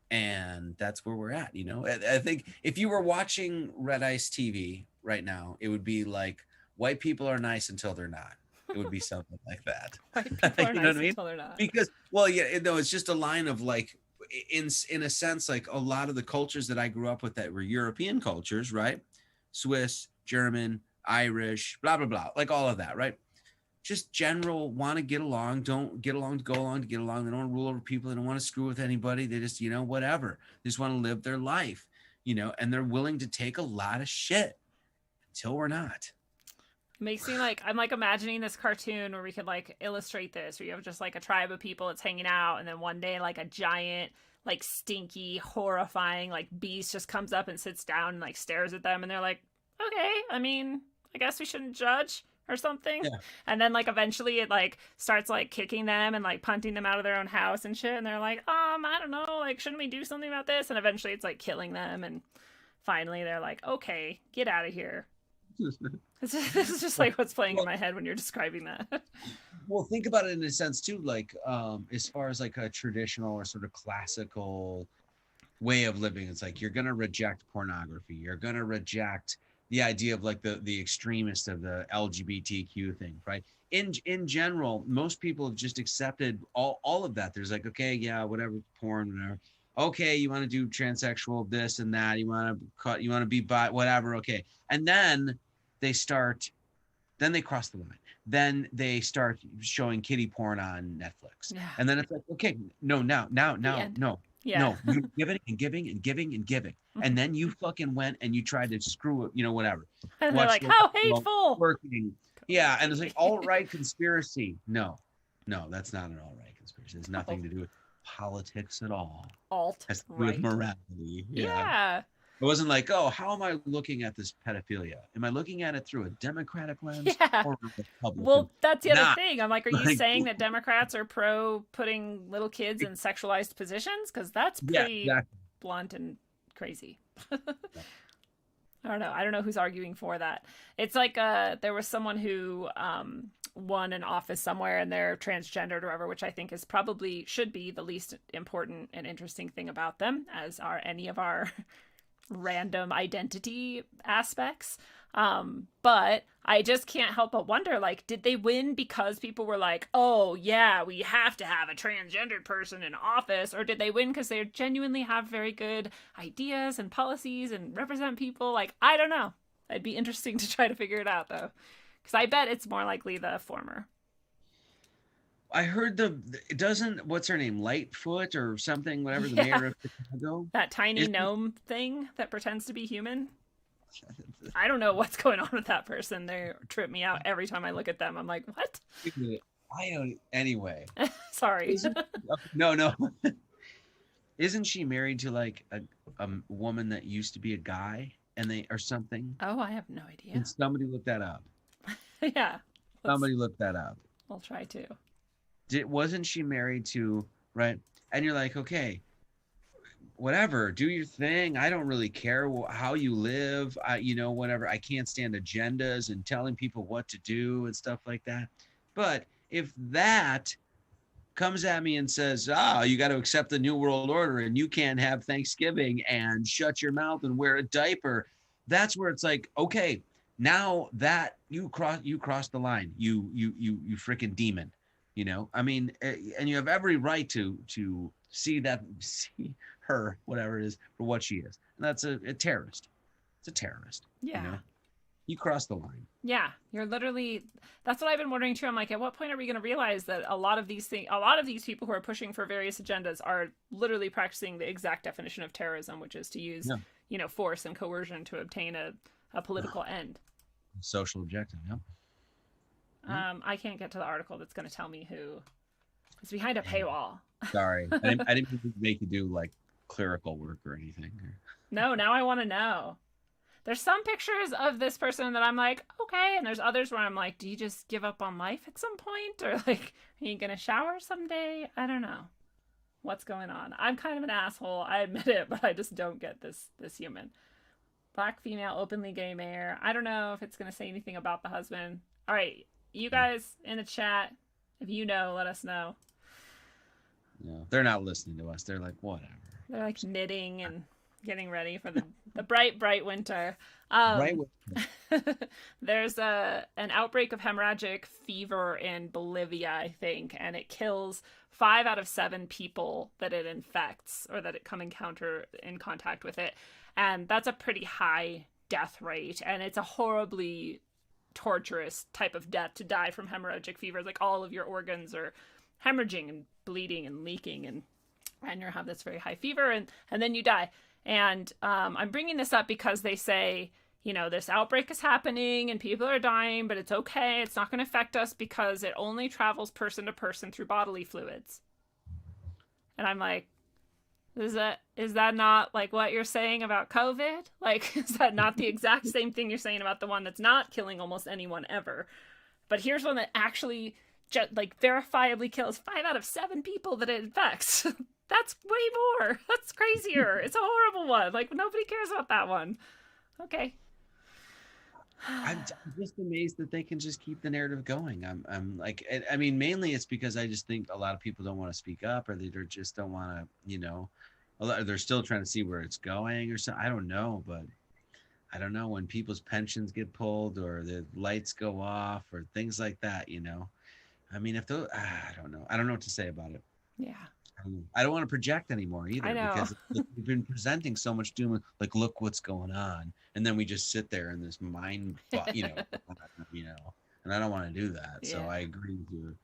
And that's where we're at, I think if you were watching Red Ice TV right now, it would be like, white people are nice until they're not. It would be something like that. White people are nice until they're not. Because, well, yeah, no, it's just a line of like, in a sense, like a lot of the cultures that I grew up with that were European cultures, right? Swiss, German, Irish, blah, blah, blah, like all of that, right? Just general want to get along, don't get along to go along to get along. They don't want to rule over people. They don't want to screw with anybody. They just, whatever. They just want to live their life, and they're willing to take a lot of shit until we're not. It makes me like, I'm like imagining this cartoon where we could like illustrate this, where you have just like a tribe of people that's hanging out. And then one day, like a giant, like stinky, horrifying, like beast just comes up and sits down and like stares at them. And they're like, okay, I mean, I guess we shouldn't judge. Or something. Yeah. And then like eventually it like starts like kicking them and like punting them out of their own house and shit, and they're like, I don't know, like, shouldn't we do something about this? And eventually it's like killing them, and finally they're like, okay, get out of here. This is just like what's playing in my head when you're describing that. Well, think about it in a sense too, like as far as like a traditional or sort of classical way of living, it's like you're gonna reject pornography, you're gonna reject the idea of like the extremist of the LGBTQ thing, right? In general, most people have just accepted all of that. There's like, okay, yeah, whatever, porn, whatever. Okay, you want to do transsexual, this and that. You want to be bi, whatever. Okay, and then they cross the line. Then they start showing kiddie porn on Netflix, and then it's like, okay, no, Yeah. No, you're giving and giving and giving and giving. And then you fucking went and you tried to screw it, whatever. And they're like, Watch how hateful. working. Yeah, and it's like alt-right conspiracy. No, that's not an alt-right conspiracy. It has nothing to do with politics at all. It has to do with morality. Yeah. It wasn't like, oh, how am I looking at this pedophilia? Am I looking at it through a Democratic lens or a Republican? Well, that's the other thing. I'm like, are you saying that Democrats are pro putting little kids in sexualized positions? Because that's pretty blunt and crazy. I don't know who's arguing for that. It's like there was someone who won an office somewhere and they're transgendered or whatever, which I think is probably should be the least important and interesting thing about them, as are any of our random identity aspects. But I just can't help but wonder, like, did they win because people were like, oh yeah, we have to have a transgendered person in office, or did they win because they genuinely have very good ideas and policies and represent people? Like, I don't know. It'd be interesting to try to figure it out though, because I bet it's more likely the former. I heard what's her name, Lightfoot or something, whatever, the mayor of Chicago, that tiny gnome thing that pretends to be human. I don't know what's going on with that person. They trip me out every time I look at them. I'm like, what? I don't. Anyway. Sorry. No. Isn't she married to like a woman that used to be a guy or something? Oh, I have no idea. And somebody look that up. Yeah. Somebody look that up. I'll try to. Wasn't she married to, right? And you're like, okay, whatever, do your thing. I don't really care how you live. Whatever. I can't stand agendas and telling people what to do and stuff like that. But if that comes at me and says, you got to accept the New World Order and you can't have Thanksgiving and shut your mouth and wear a diaper, that's where it's like, okay, now that you cross the line, you freaking demon. I mean, and you have every right to see her, whatever it is, for what she is. And that's a terrorist. It's a terrorist. Yeah. You cross the line. Yeah. You're literally, that's what I've been wondering too. I'm like, at what point are we going to realize that a lot of these people who are pushing for various agendas are literally practicing the exact definition of terrorism, which is to use, force and coercion to obtain a political end. Social objective, yeah. I can't get to the article that's going to tell me who is behind a paywall. Sorry. I didn't make you do like clerical work or anything. No, now I want to know. There's some pictures of this person that I'm like, okay. And there's others where I'm like, do you just give up on life at some point? Or like, are you going to shower someday? I don't know what's going on. I'm kind of an asshole. I admit it, but I just don't get this human. Black female, openly gay mayor. I don't know if it's going to say anything about the husband. All right. You guys in the chat, if you know, let us know. No, they're not listening to us. They're like, whatever. They're like knitting and getting ready for the bright winter. There's an outbreak of hemorrhagic fever in Bolivia, I think, and it kills 5 out of 7 people that it infects or that it come in contact with it. And that's a pretty high death rate. And it's a horribly torturous type of death to die from hemorrhagic fever. Like all of your organs are hemorrhaging and bleeding and leaking and you have this very high fever and then you die. And I'm bringing this up because they say, this outbreak is happening and people are dying, but it's okay. It's not going to affect us because it only travels person to person through bodily fluids. And I'm like, is that not like what you're saying about COVID? Like, is that not the exact same thing you're saying about the one that's not killing almost anyone ever? But here's one that actually verifiably kills 5 out of 7 people that it infects. That's way more. That's crazier. It's a horrible one. Like, nobody cares about that one. Okay. I'm just amazed that they can just keep the narrative going. I'm like, I mean, mainly it's because I just think a lot of people don't want to speak up, or they just don't want to, they're still trying to see where it's going or something. I don't know, but I don't know when people's pensions get pulled or the lights go off or things like that, I mean, if those, I don't know. I don't know what to say about it. Yeah. I don't want to project anymore either. I know. Because we've been presenting so much doom, like, look what's going on. And then we just sit there in this mind, and I don't want to do that. Yeah. So I agree with you.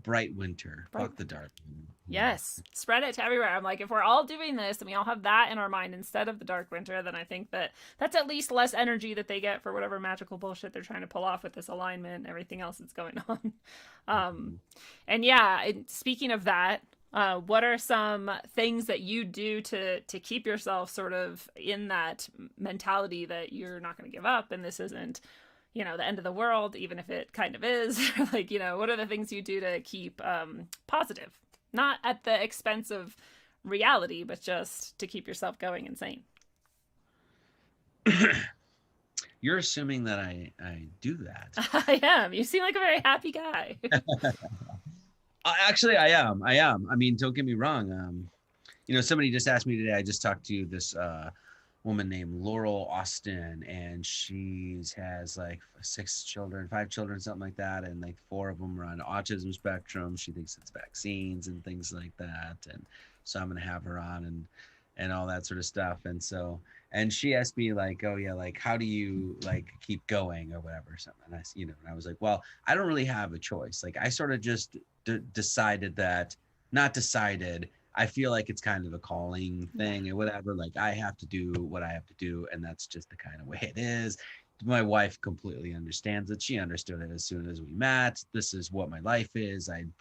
bright winter. Bright Fuck the dark one. Yes, spread it to everywhere. I'm like, if we're all doing this and we all have that in our mind instead of the dark winter, then I think that that's at least less energy that they get for whatever magical bullshit they're trying to pull off with this alignment and everything else that's going on. And yeah, speaking of that, what are some things that you do to keep yourself sort of in that mentality that you're not going to give up and this isn't, you know, the end of the world, even if it kind of is? Like, you know, what are the things you do to keep positive? Not at the expense of reality, but just to keep yourself going and sane. You're assuming that I do that. I am. You seem like a very happy guy. Actually, I am. I mean, don't get me wrong. You know, somebody just asked me today. I just talked to this woman named Laurel Austin, and she has like 5 children, something like that, and like 4 of them are on autism spectrum. She thinks it's vaccines and things like that, and so I'm gonna have her on and all that sort of stuff. And so, and she asked me like, oh yeah, like how do you like keep going or whatever, something. And I was like, well, I don't really have a choice. Like I sort of just decided that, not decided. I feel like it's kind of a calling thing or whatever. Like I have to do what I have to do, and that's just the kind of way it is. My wife completely understands it. She understood it as soon as we met. This is what my life is. And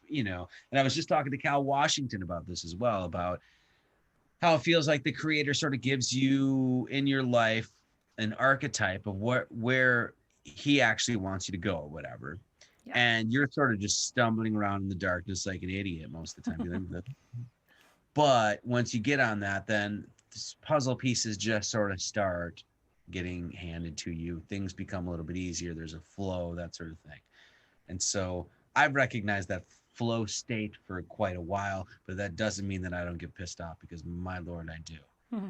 I was just talking to Cal Washington about this as well, about how it feels like the creator sort of gives you in your life an archetype of where he actually wants you to go or whatever. Yeah. And you're sort of just stumbling around in the darkness like an idiot most of the time. But once you get on that, then puzzle pieces just sort of start getting handed to you. Things become a little bit easier. There's a flow, that sort of thing. And so I've recognized that flow state for quite a while, but that doesn't mean that I don't get pissed off, because my Lord, I do. Mm-hmm.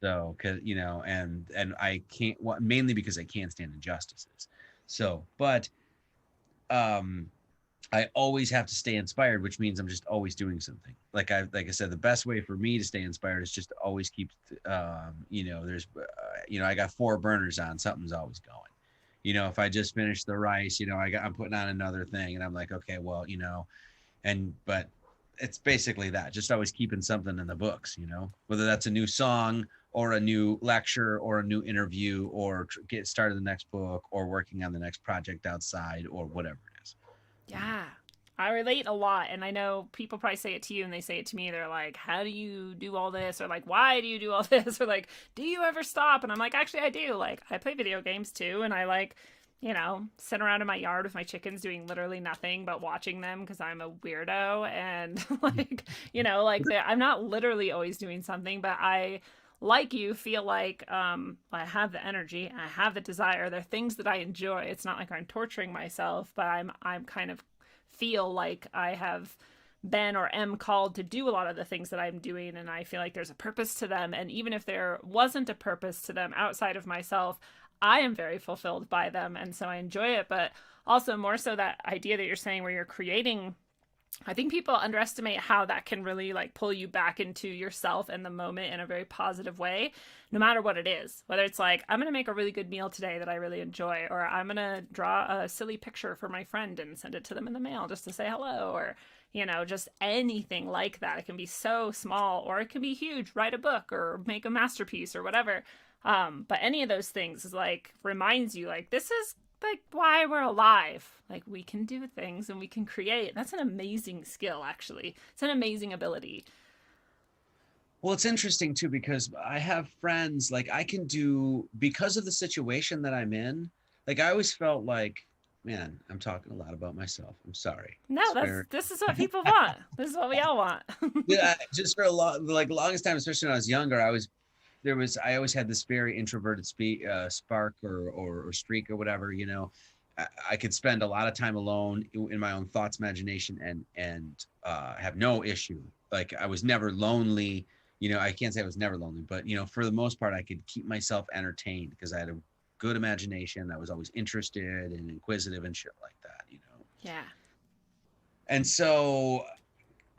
So, cause and I can't, mainly because I can't stand injustices. So, but, I always have to stay inspired, which means I'm just always doing something. Like I said, the best way for me to stay inspired is just to always keep, there's, I got 4 burners on, something's always going. If I just finished the rice, I'm putting on another thing, and I'm like, okay, well, but it's basically that, just always keeping something in the books, whether that's a new song or a new lecture or a new interview or get started the next book or working on the next project outside or whatever it is. Yeah, I relate a lot. And I know people probably say it to you and they say it to me. They're like, how do you do all this? Or like, why do you do all this? Or like, do you ever stop? And I'm like, actually, I do. Like, I play video games too. And I like, sit around in my yard with my chickens doing literally nothing but watching them because I'm a weirdo. And I'm not literally always doing something, but I, like you, feel like I have the energy, I have the desire. There are things that I enjoy. It's not like I'm torturing myself, but I'm kind of feel like I have been or am called to do a lot of the things that I'm doing, and I feel like there's a purpose to them. And even if there wasn't a purpose to them outside of myself, I am very fulfilled by them, and so I enjoy it. But also more so that idea that you're saying where you're creating, I think people underestimate how that can really like pull you back into yourself and the moment in a very positive way, no matter what it is. Whether it's like, I'm going to make a really good meal today that I really enjoy, or I'm going to draw a silly picture for my friend and send it to them in the mail just to say hello, or, just anything like that. It can be so small or it can be huge, write a book or make a masterpiece or whatever. But any of those things is like, reminds you like, this is like why we're alive. Like we can do things and we can create. That's an amazing skill, actually. It's an amazing ability. Well, it's interesting too, because I have friends, like I can do, because of the situation that I'm in, like I always felt like, man, I'm talking a lot about myself. I'm sorry. No, this is what people want. This is what we all want. Yeah, just for a long, like longest time, especially when I was younger, I always had this very introverted spark or streak or whatever, I could spend a lot of time alone in my own thoughts, imagination, and have no issue. Like I was never lonely, I can't say I was never lonely, but for the most part, I could keep myself entertained because I had a good imagination. I was always interested and inquisitive and shit like that, Yeah. And so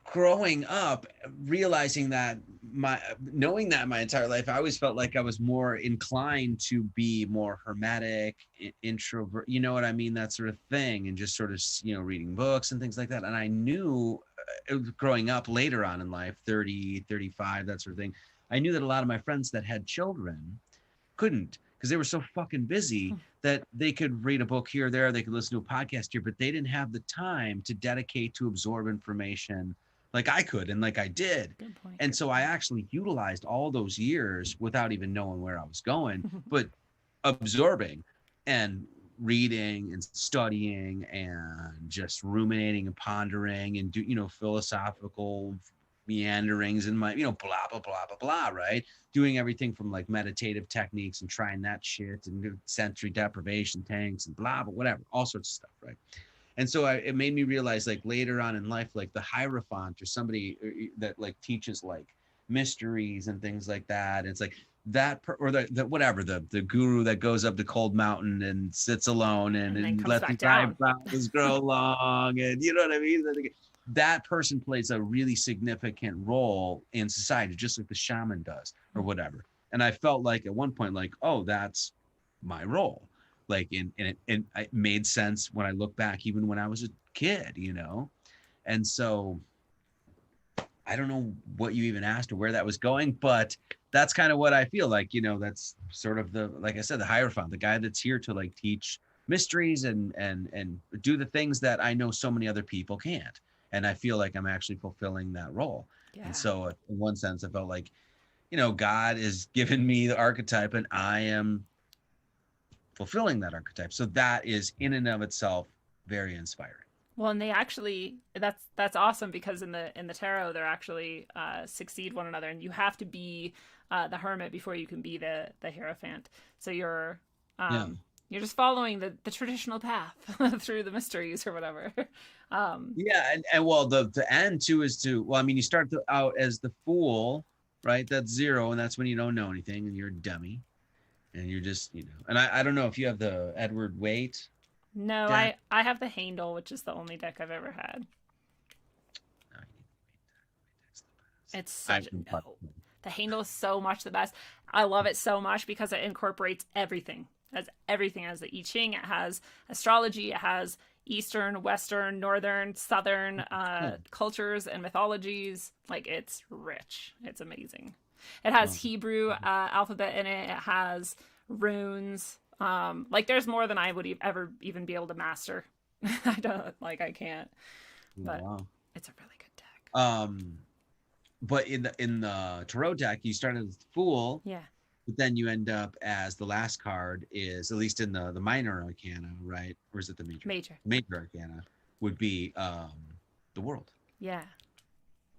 growing up, realizing that my knowing that my entire life, I always felt like I was more inclined to be more hermetic, introvert, you know what I mean, that sort of thing, and just sort of, you know, reading books and things like that. And I knew growing up later on in life, 30, 35, that sort of thing, I knew that a lot of my friends that had children couldn't, because they were so fucking busy that they could read a book here or there, they could listen to a podcast here, but they didn't have the time to dedicate to absorb information like I could and like I did. Good point. And so I actually utilized all those years without even knowing where I was going, but absorbing and reading and studying and just ruminating and pondering and do, you know, philosophical meanderings and my, you know, blah, blah, blah, blah, blah, right? Doing everything from like meditative techniques and trying that shit and sensory deprivation tanks and blah, blah, whatever, all sorts of stuff, right? And so it made me realize, like, later on in life, like the Hierophant or somebody that like teaches like mysteries and things like that. It's like that, or the whatever, the guru that goes up the cold mountain and sits alone and lets the eyebrows grow long, and you know what I mean? That person plays a really significant role in society, just like the shaman does or whatever. And I felt like at one point, like, oh, that's my role. Like, and it made sense when I look back, even when I was a kid, you know? And so I don't know what you even asked or where that was going, but that's kind of what I feel like, you know, that's sort of the, like I said, the Hierophant, the guy that's here to like teach mysteries and do the things that I know so many other people can't. And I feel like I'm actually fulfilling that role. Yeah. And so in one sense, I felt like, you know, God has given me the archetype and I am fulfilling that archetype. So that is in and of itself very inspiring. Well, and they actually, that's awesome, because in the tarot, they're actually succeed one another, and you have to be the hermit before you can be the Hierophant. So you're just following the traditional path through the mysteries or whatever. Yeah, and well, the end too is to, well, I mean, you start out as the Fool, right? That's 0, and that's when you don't know anything and you're a dummy. And you're just, you know, and I don't know if you have the Edward Waite. No, deck. I have the Handel, which is the only deck I've ever had. It's such the Handel is so much the best. I love it so much because it incorporates everything. It has everything. It has the I Ching. It has astrology. It has Eastern, Western, Northern, Southern cultures and mythologies. Like, it's rich. It's amazing. It has Hebrew alphabet in it. It has runes. Like, there's more than I would ever even be able to master. I can't. But it's a really good deck. But in the tarot deck, you started as the Fool. Yeah. But then you end up as the last card is, at least in the minor arcana, right? Or is it the major? Major. Major arcana would be the World. Yeah.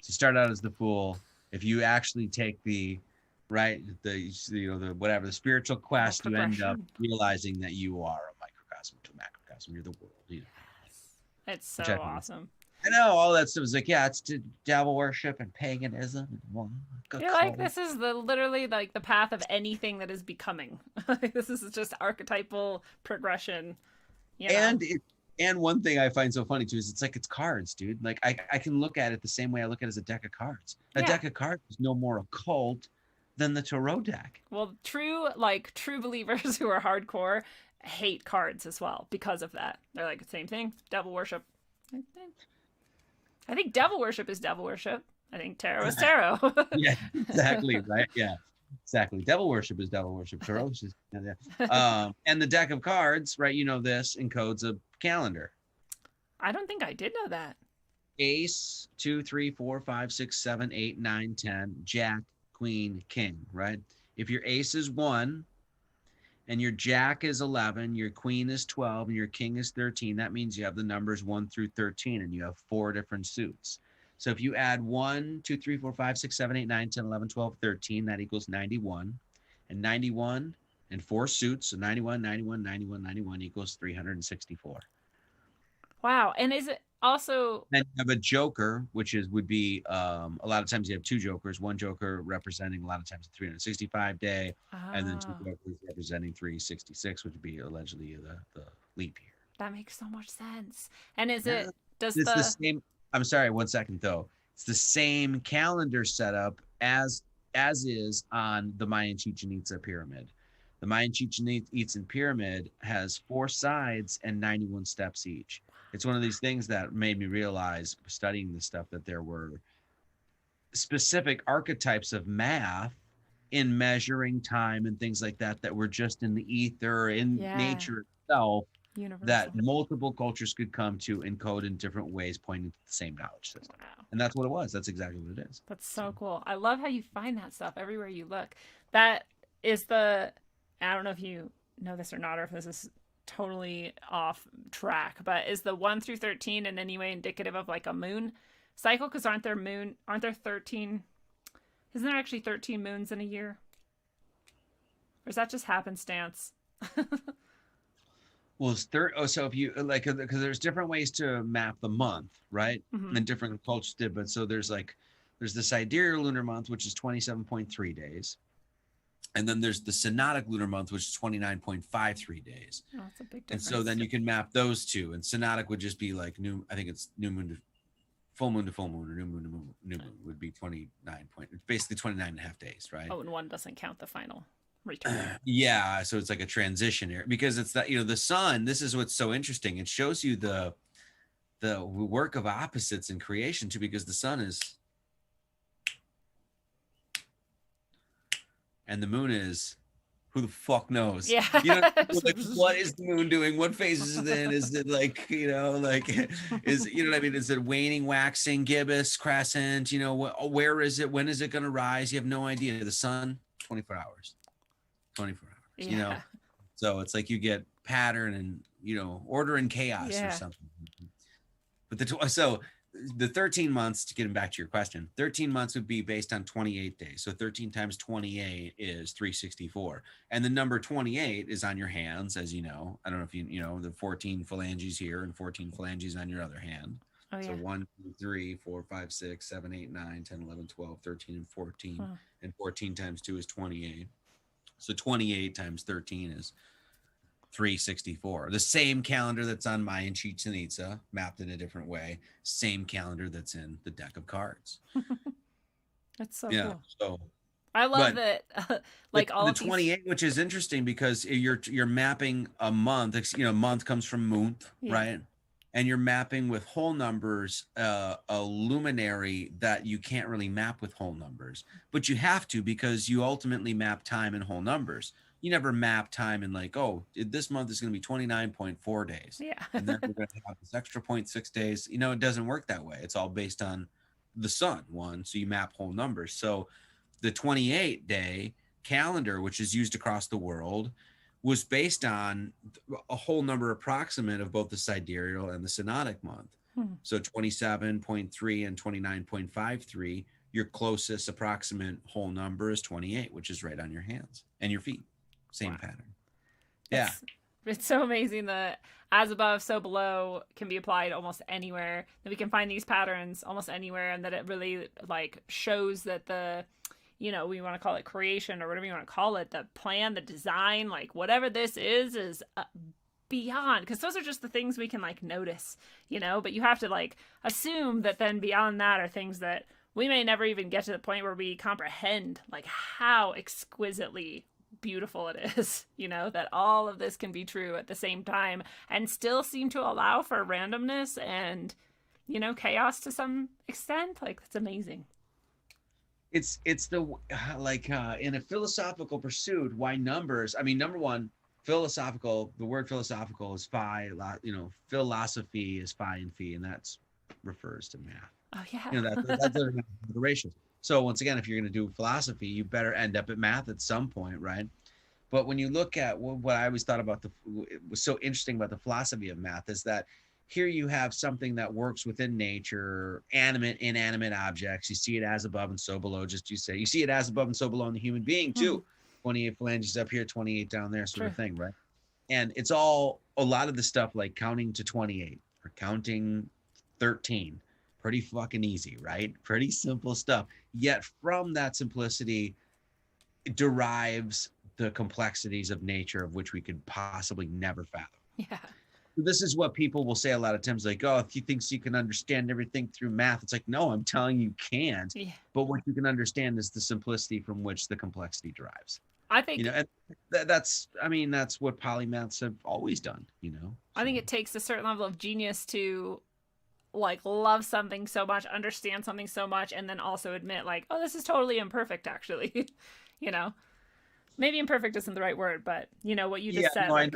So you start out as the Fool. If you actually take the whatever, the spiritual quest, you end up realizing that you are a microcosm to a macrocosm. You're the world. You know? Yes. It's so awesome. I know all that stuff is like, yeah, it's devil worship and paganism. You're like, this is literally like the path of anything that is becoming. This is just archetypal progression. You know? And one thing I find so funny too is it's cards, dude. Like I can look at it the same way I look at it as a deck of cards. A deck of cards is no more occult than the tarot deck. Well, true believers who are hardcore hate cards as well because of that. They're like, same thing, devil worship. I think devil worship is devil worship. I think tarot is tarot. Yeah, exactly, right? Yeah, exactly. Devil worship is devil worship. Tarot is just, and the deck of cards, right? You know, this encodes a calendar. I don't think I did know that. Ace, 2, 3, 4, 5, 6, 7, 8, 9, 10, Jack, Queen, King, right? If your ace is 1 and your Jack is 11, your Queen is 12, and your King is 13, that means you have the numbers 1 through 13 and you have 4 different suits. So if you add 1, 2, 3, 4, 5, 6, 7, 8, 9, 10, 11, 12, 13, that equals 91. And 91 and 4 suits, so 91, 91, 91, 91 equals 364. Wow. And is it also... Then you have a joker, which would be a lot of times you have 2 jokers, one joker representing a lot of times the 365 day, and then 2 jokers representing 366, which would be allegedly the leap year. That makes so much sense. And is the same? I'm sorry, 1 second though. It's the same calendar setup as is on the Mayan Chichen Itza pyramid. The Mayan Chichen Itza pyramid has 4 sides and 91 steps each. It's one of these things that made me realize, studying this stuff, that there were specific archetypes of math in measuring time and things like that that were just in the ether, in nature itself, universal, that multiple cultures could come to encode in different ways, pointing to the same knowledge system. Wow. And that's what it was. That's exactly what it is. That's so cool. I love how you find that stuff everywhere you look. That is the, I don't know if you know this or not, or if this is totally off track, but is the 1 through 13 in any way indicative of like a moon cycle? Because aren't there 13, isn't there actually 13 moons in a year? Or is that just happenstance? Well, so if you like, because there's different ways to map the month, right? And different cultures did, but so there's the sidereal lunar month, which is 27.3 days. And then there's the synodic lunar month, which is 29.53 days. Oh, that's a big difference. And so then you can map those two. And synodic would just be like I think it's new moon to full moon to full moon, or new moon to new moon would be 29 basically 29 and a half days, right? Oh, and one doesn't count the final return. Yeah, so it's like a transition here, because it's that, the sun, this is what's so interesting. It shows you the work of opposites in creation too, because the sun is, and the moon is, who the fuck knows? Yeah. Like, what is the moon doing? What phase is it in? Is it like, is, what I mean? Is it waning, waxing, gibbous, crescent? Where is it? When is it going to rise? You have no idea. The sun, 24 hours. 24 hours, So it's like you get pattern and, order and chaos or something. But the 13 months, to get back to your question, 13 months would be based on 28 days. So 13 times 28 is 364. And the number 28 is on your hands, as you know. I don't know if you know the 14 phalanges here and 14 phalanges on your other hand. Oh, yeah. So 1, 2, 3, 4, 5, 6, 7, 8, 9, 10, 11, 12, 13, and 14. Huh. And 14 times 2 is 28. So 28 times 13 is 364. The same calendar that's on Mayan Chichen Itza, mapped in a different way. Same calendar that's in the deck of cards. That's so cool. So I love that. Like all the 28, which is interesting because you're mapping a month. Month comes from month, right? And you're mapping with whole numbers, a luminary that you can't really map with whole numbers, but you have to, because you ultimately map time in whole numbers. You never map time in like, oh, this month is going to be 29.4 days. Yeah. And then we're going to have this extra 0.6 days. It doesn't work that way. It's all based on the sun, so you map whole numbers. So the 28-day calendar, which is used across the world, was based on a whole number approximate of both the sidereal and the synodic month. So 27.3 and 29.53, your closest approximate whole number is 28, which is right on your hands and your feet. Same pattern. Yeah. It's so amazing that as above, so below can be applied almost anywhere, that we can find these patterns almost anywhere, and that it really like shows that the, we want to call it creation or whatever you want to call it, the plan, the design, like whatever this is beyond, because those are just the things we can like notice, but you have to like assume that then beyond that are things that we may never even get to the point where we comprehend like how exquisitely beautiful it is, that all of this can be true at the same time and still seem to allow for randomness and, chaos to some extent. Like, that's amazing. It's the in a philosophical pursuit, why numbers? I mean, number one, philosophical, the word philosophical is phi, philosophy is phi and phi, and that's refers to math. Oh yeah. That's the ratios. So once again, if you're going to do philosophy, you better end up at math at some point, right? But when you look at what I always thought about it was so interesting about the philosophy of math is that here you have something that works within nature, animate, inanimate objects. You see it as above and so below, just you see it as above and so below in the human being too. 28 phalanges up here, 28 down there, sort of thing, right? And it's all, a lot of the stuff like counting to 28 or counting 13, pretty fucking easy, right? Pretty simple stuff. Yet from that simplicity derives the complexities of nature of which we could possibly never fathom. Yeah. this is what people will say a lot of times, like, oh, if you think you can understand everything through math, it's like, no, I'm telling you can't. Yeah. But what you can understand is the simplicity from which the complexity derives. I think, And that's what polymaths have always done, I think it takes a certain level of genius to like love something so much, understand something so much, and then also admit like, oh, this is totally imperfect actually. Maybe imperfect isn't the right word, but what you just said. No, like,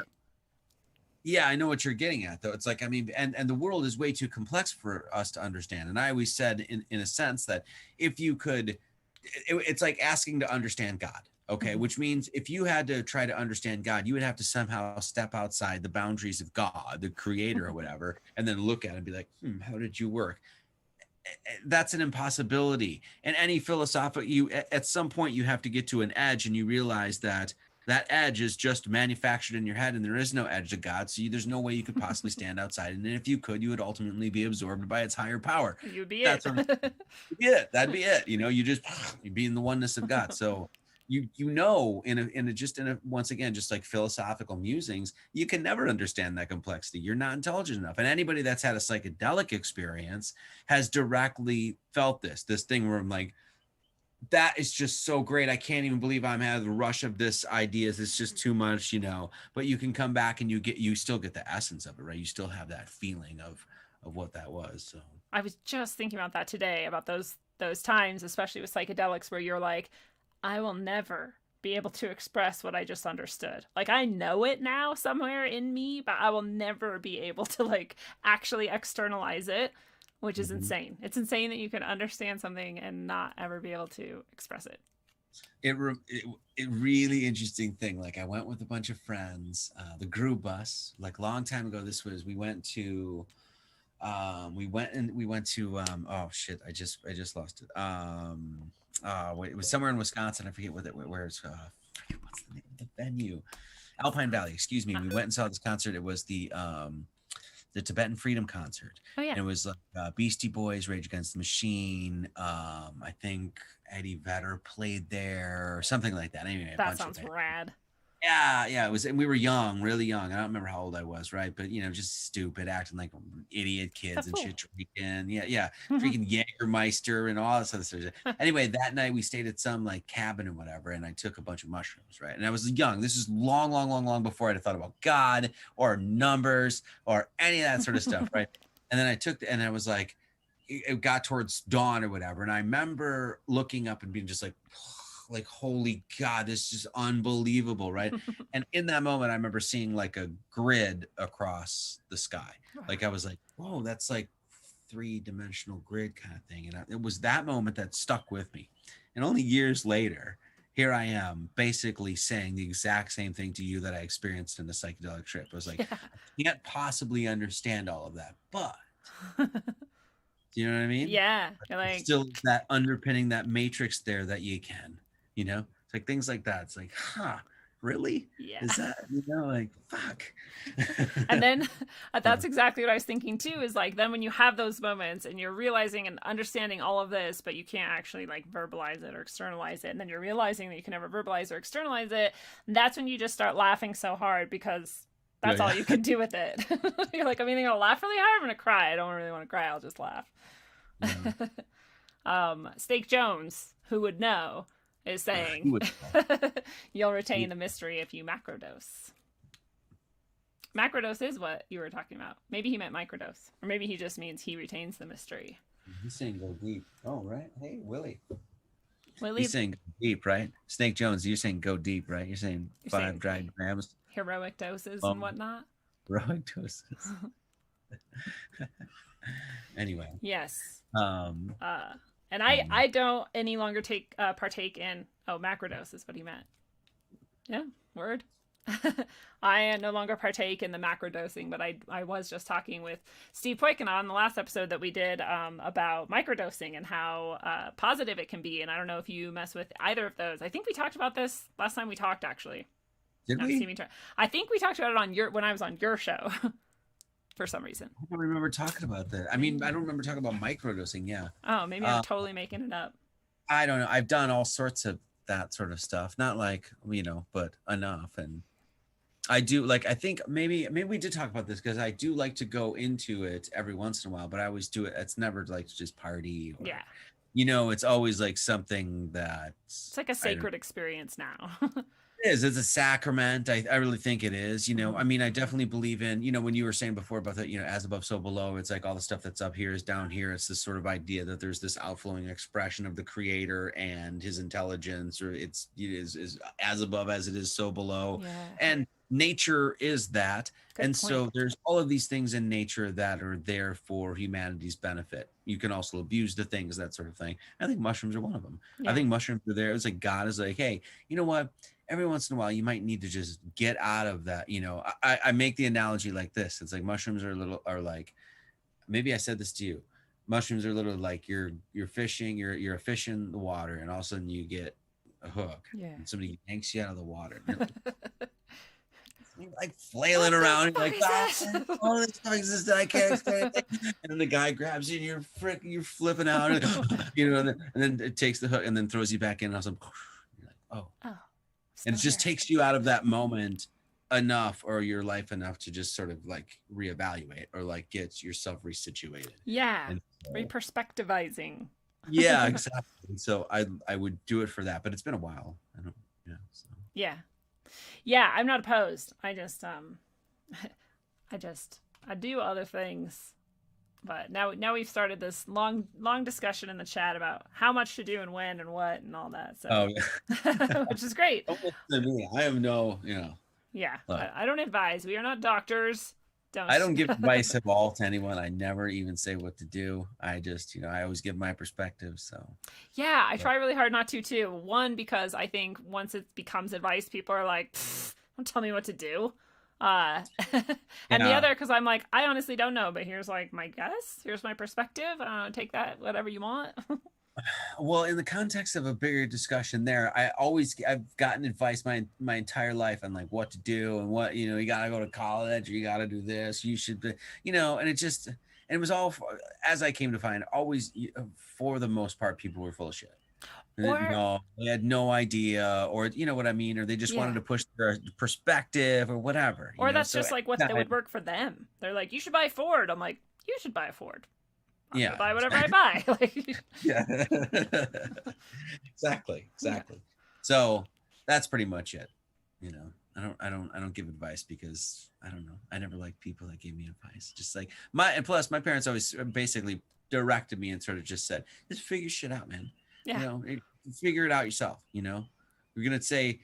I know what you're getting at, though. It's like, and the world is way too complex for us to understand. And I always said, in a sense, that if you could, it's like asking to understand God. Okay, which means if you had to try to understand God, you would have to somehow step outside the boundaries of God, the creator or whatever, and then look at it and be like, how did you work? That's an impossibility. And any philosophical, at some point you have to get to an edge, and you realize that edge is just manufactured in your head, and there is no edge to God. So there's no way you could possibly stand outside. And if you could, you would ultimately be absorbed by its higher power. You'd be it. That'd be it. You'd be in the oneness of God. So once again, just like philosophical musings, you can never understand that complexity. You're not intelligent enough. And anybody that's had a psychedelic experience has directly felt this thing where I'm like, that is just so great. I can't even believe I'm having the rush of this ideas. It's just too much, but you can come back and you still get the essence of it, right? You still have that feeling of what that was. So I was just thinking about that today, about those times, especially with psychedelics, where you're like, I will never be able to express what I just understood. Like, I know it now somewhere in me, but I will never be able to like actually externalize it, which is insane. It's insane that you can understand something and not ever be able to express it. It really interesting thing. Like, I went with a bunch of friends, the group bus, like a long time ago. We went to oh shit, I just lost it. It was somewhere in Wisconsin. I forget what's the name of the venue? Alpine Valley, excuse me. We went and saw this concert. It was the Tibetan Freedom Concert. Oh yeah. And it was like Beastie Boys, Rage Against the Machine. I think Eddie Vedder played there or something like that. Anyway, that sounds rad. Yeah, it was, and we were young, really young. I don't remember how old I was, right? But just stupid, acting like idiot kids and shit, drinking, freaking Jägermeister and all this other stuff. Anyway, that night we stayed at some like cabin and whatever, and I took a bunch of mushrooms, right? And I was young. This is long before I'd have thought about God or numbers or any of that sort of stuff, right? And then and I was like, it got towards dawn or whatever, and I remember looking up and being just like, holy God, this is just unbelievable, right? And in that moment, I remember seeing like a grid across the sky. Like, I was like, whoa, that's like 3-dimensional grid kind of thing. And it was that moment that stuck with me. And only years later, here I am basically saying the exact same thing to you that I experienced in the psychedelic trip. I was like, I can't possibly understand all of that, but do you know what I mean? Yeah. You're like, still that underpinning, that matrix there that you can. It's like things like that. It's like, really? Yeah. Is that, like, fuck. And then that's exactly what I was thinking too, is like, then when you have those moments and you're realizing and understanding all of this, but you can't actually like verbalize it or externalize it, and then you're realizing that you can never verbalize or externalize it, that's when you just start laughing so hard, because that's all you can do with it. You're like, I'm either gonna laugh really hard or I'm gonna cry. I don't really want to cry, I'll just laugh. Steak Jones, who would know, is saying you'll retain the mystery if you macrodose. Macrodose is what you were talking about. Maybe he meant microdose, or maybe he just means he retains the mystery. He's saying go deep. Oh, right. Hey, Willie. He's saying go deep, right? Snake Jones, you're saying go deep, right? You're saying 5 dried grams. Heroic doses and whatnot. Heroic doses. Anyway. Yes. And I don't any longer partake in macrodose is what he meant. Yeah, word. I no longer partake in the macrodosing, but I was just talking with Steve Poikin on the last episode that we did about microdosing and how positive it can be. And I don't know if you mess with either of those. I think we talked about this last time we talked, actually. Did we? I think we talked about it when I was on your show. For some reason. I don't remember talking about that. I mean, I don't remember talking about microdosing. Yeah. Oh, maybe I'm totally making it up. I don't know. I've done all sorts of that sort of stuff. Not like, but enough. And I do like, I think maybe we did talk about this because I do like to go into it every once in a while, but I always do it. It's never like just party or, Yeah. it's always like something that It's like a sacred experience now. it is. It's a sacrament. I really think it is. I Mhm. mean, I definitely believe in, when you were saying before about that, as above, so below, it's like all the stuff that's up here is down here. It's this sort of idea that there's this outflowing expression of the creator and his intelligence, or is as above as it is so below. Yeah. And nature is that. Good And point. so there's all of these things in nature that are there for humanity's benefit. You can also abuse the things, that sort of thing. I think mushrooms are one of them. Yeah. I think mushrooms are there. It's like God is like, hey, you know what? Every once in a while, you might need to just get out of that. I make the analogy like this. It's like mushrooms are like, maybe I said this to you. Mushrooms are literally like you're fishing, you're a fish in the water, and all of a sudden you get a hook. Yeah. And somebody yanks you out of the water. You're like flailing around. You're like, all this stuff exists. I can't explain it. And then the guy grabs you and you're flipping out. And then it takes the hook and then throws you back in. And all of a sudden, you're like, oh. And it just takes you out of that moment enough, or your life enough, to just sort of like reevaluate or like get yourself resituated. Yeah. And Reperspectivizing. Yeah, exactly. So I would do it for that, but it's been a while. I don't. Yeah. So. Yeah, I'm not opposed. I just I do other things. But now we've started this long discussion in the chat about how much to do and when and what and all that. So yeah. which is great. Don't listen to me. I have no, Yeah. Look. I don't advise. We are not doctors. I don't give advice at all to anyone. I never even say what to do. I just, I always give my perspective. So yeah, I try really hard not to too. One, because I think once it becomes advice, people are like, don't tell me what to do. And the other, because I'm like, I honestly don't know, but here's like my guess. Here's my perspective. Take that, whatever you want. Well, in the context of a bigger discussion there, I've gotten advice my entire life on like what to do and what, you got to go to college, or you got to do this, you should be, and it was all, as I came to find, always, for the most part, people were full of shit. They had no idea, or you know what I mean, or they just wanted to push their perspective or whatever. Or that's just like what that would work for them. They're like, you should buy a Ford. I'm like, you should buy a Ford. I'm buy whatever I buy. Yeah. Exactly. So that's pretty much it. I don't give advice because I don't know. I never liked people that gave me advice. Just like and plus my parents always basically directed me and sort of just said, just figure shit out, man. Yeah. Figure it out yourself. We're gonna say,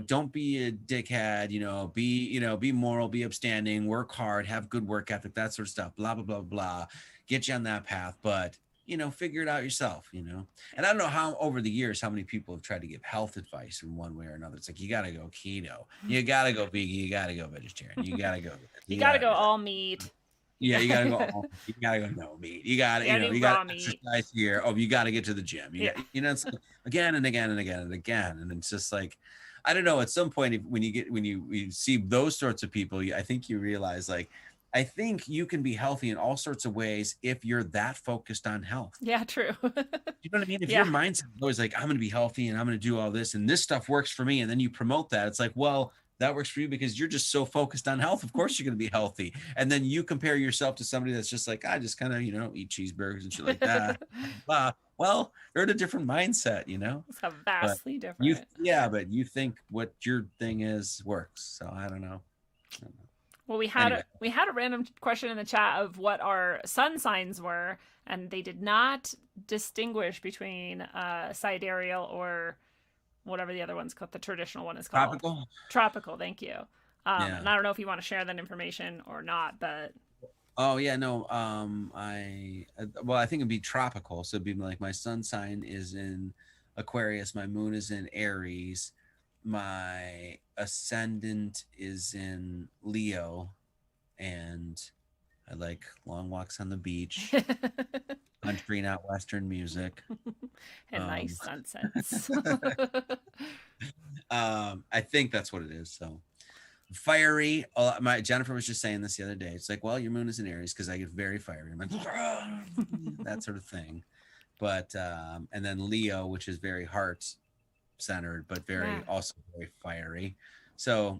don't be a dickhead, be moral, be upstanding, work hard, have good work ethic, that sort of stuff, blah, blah, blah, blah, get you on that path. But, figure it out yourself, And I don't know how over the years, how many people have tried to give health advice in one way or another. It's like, you got to go keto, you got to go vegan, you got to go vegetarian, you got to go, you got to go all meat. Yeah, you gotta go. You gotta go no meat. You gotta, you gotta exercise here. Oh, you gotta get to the gym. It's like again and again and again and again, and it's just like, I don't know. At some point, when you see those sorts of people, I think you realize, like, I think you can be healthy in all sorts of ways if you're that focused on health. Yeah, true. You know what I mean? If your mindset is always like, I'm gonna be healthy and I'm gonna do all this and this stuff works for me, and then you promote that, it's like, well, that works for you because you're just so focused on health. Of course you're going to be healthy. And then you compare yourself to somebody that's just like, I just kind of, eat cheeseburgers and shit like that. Well, they're in a different mindset, It's vastly different. But you think what your thing is works. So I don't know. Well, we had a random question in the chat of what our sun signs were, and they did not distinguish between sidereal or whatever the other one's called, the traditional one is called. Tropical, thank you. And I don't know if you want to share that information or not, but. Oh yeah, no. I think it'd be tropical. So it'd be like my sun sign is in Aquarius, my moon is in Aries, my ascendant is in Leo, and I like long walks on the beach, country, not Western music. And nice sunsets. I think that's what it is. So fiery. My Jennifer was just saying this the other day. It's like, well, your moon is in Aries because I get very fiery. I'm like, that sort of thing. But and then Leo, which is very heart centered, but also very fiery. So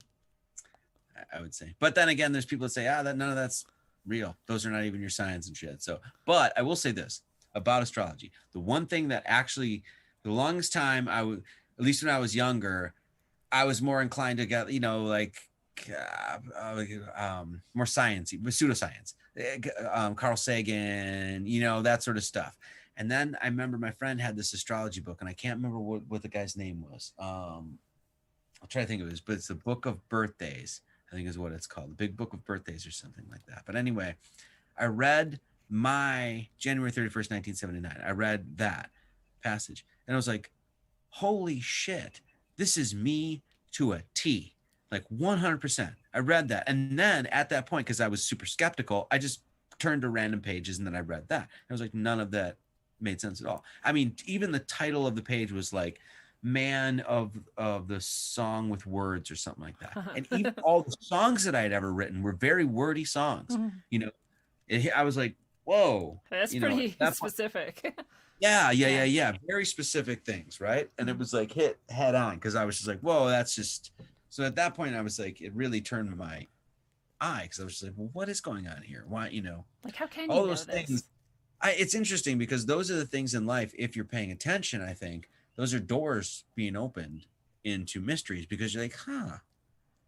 I would say. But then again, there's people that say, that none of that's real. Those are not even your signs and shit. So, but I will say this about astrology. The one thing that actually, the longest time I would, at least when I was younger, I was more inclined to get, more sciencey, pseudoscience, Carl Sagan, that sort of stuff. And then I remember my friend had this astrology book, and I can't remember what the guy's name was. I'll try to think of it, but it's the Book of Birthdays, I think is what it's called, the Big Book of Birthdays or something like that. But anyway, I read my January 31st, 1979. I read that passage, and I was like, holy shit, this is me to a T, like 100%. I read that. And then at that point, because I was super skeptical, I just turned to random pages and then I read that. I was like, none of that made sense at all. I mean, even the title of the page was like, Man of the Song with Words or something like that. And even all the songs that I had ever written were very wordy songs. I was like, whoa. That's pretty specific. Yeah. Very specific things, right? And it was like hit head on, because I was just like, whoa, that's just. So at that point, I was like, it really turned my eye, because I was just like, well, what is going on here? Why, like, how can all you those know this? things? It's interesting, because those are the things in life, if you're paying attention, I think those are doors being opened into mysteries, because you're like, huh.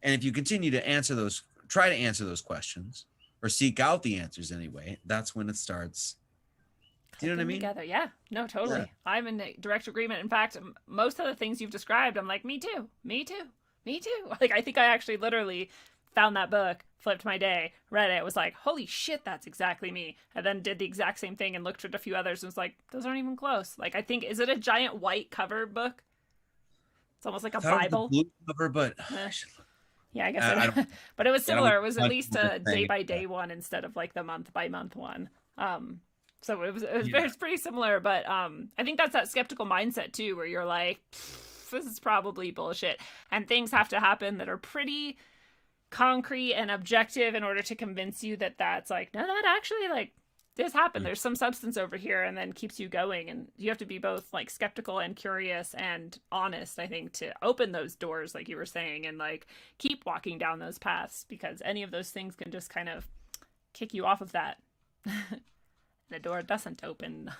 And if you continue to try to answer those questions, or seek out the answers anyway, that's when it starts. Do you know what I mean? Together. Yeah, no, totally. Yeah. I'm in direct agreement. In fact, most of the things you've described, I'm like, me too. Like, I think I actually literally found that book, flipped my day, read it, was like, holy shit, that's exactly me. And then did the exact same thing and looked at a few others and was like, those aren't even close. Like, I think, is it a giant white cover book? It's almost like a Bible. Blue cover, but yeah, I guess but it was similar. It was at least a day by day one instead of like the month by month one. So it was pretty similar, but I think that's that skeptical mindset too, where you're like, this is probably bullshit, and things have to happen that are pretty concrete and objective in order to convince you that that's like, no, that actually, like, this happened. There's some substance over here, and then keeps you going. And you have to be both like skeptical and curious and honest, I think, to open those doors, like you were saying, and like keep walking down those paths, because any of those things can just kind of kick you off of that. The door doesn't open.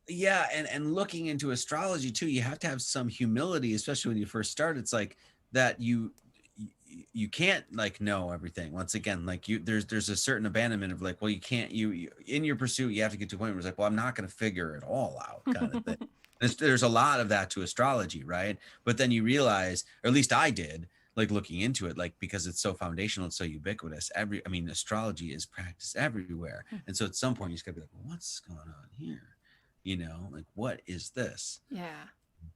Yeah, and looking into astrology too, you have to have some humility, especially when you first start. It's like that you can't like know everything. Once again, like there's a certain abandonment of like, well, you can't, you in your pursuit, you have to get to a point where it's like, well, I'm not going to figure it all out, kind of thing. There's a lot of that to astrology, right? But then you realize, or at least I did, like looking into it, like, because it's so foundational and so ubiquitous. Astrology is practiced everywhere. And so at some point you just gotta be like, well, what's going on here? Like, what is this? Yeah.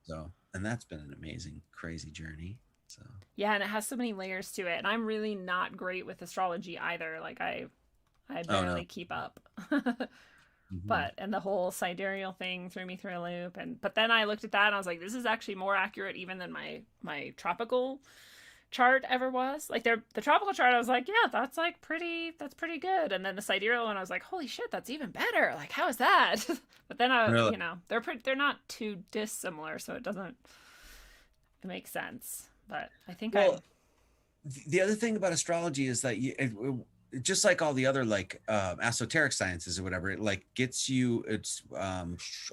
So, and that's been an amazing, crazy journey. So yeah, and it has so many layers to it. And I'm really not great with astrology either. Like I barely keep up. But, and the whole sidereal thing threw me through a loop. But then I looked at that and I was like, this is actually more accurate even than my tropical chart ever was. Like the tropical chart, I was like, yeah, that's pretty good. And then the sidereal one, I was like, holy shit, that's even better. Like, how is that? But then really? They're not too dissimilar, so it makes sense. But I think the other thing about astrology is that just like all the other like esoteric sciences or whatever, it like gets you,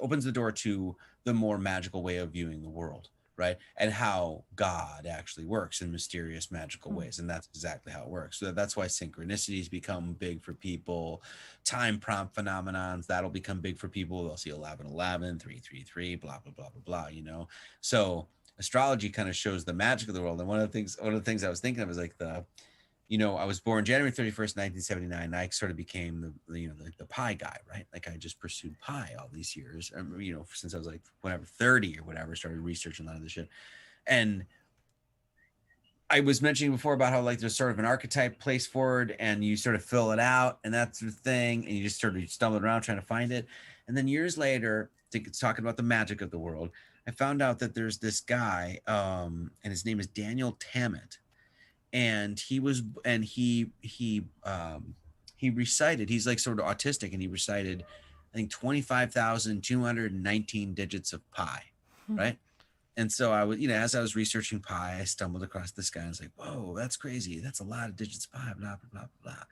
opens the door to the more magical way of viewing the world, right? And how God actually works in mysterious, magical ways. And that's exactly how it works. So that's why synchronicities become big for people. Time prompt phenomenons, that'll become big for people. They'll see 1111, 333, blah, blah, blah, blah, blah, So astrology kind of shows the magic of the world. And one of the things I was thinking of is like I was born January 31st, 1979. I sort of became the pie guy, right? Like I just pursued pie all these years, since I was like, 30 or whatever, started researching a lot of this shit. And I was mentioning before about how like there's sort of an archetype placed forward and you sort of fill it out and that sort of thing. And you just sort of stumble around trying to find it. And then years later, it's talking about the magic of the world, I found out that there's this guy, and his name is Daniel Tammet. And he recited, he's like sort of autistic, and he recited, I think, 25,219 digits of pi, right? And so I was, as I was researching pi, I stumbled across this guy. And I was like, whoa, that's crazy. That's a lot of digits of pi, blah, blah, blah, blah.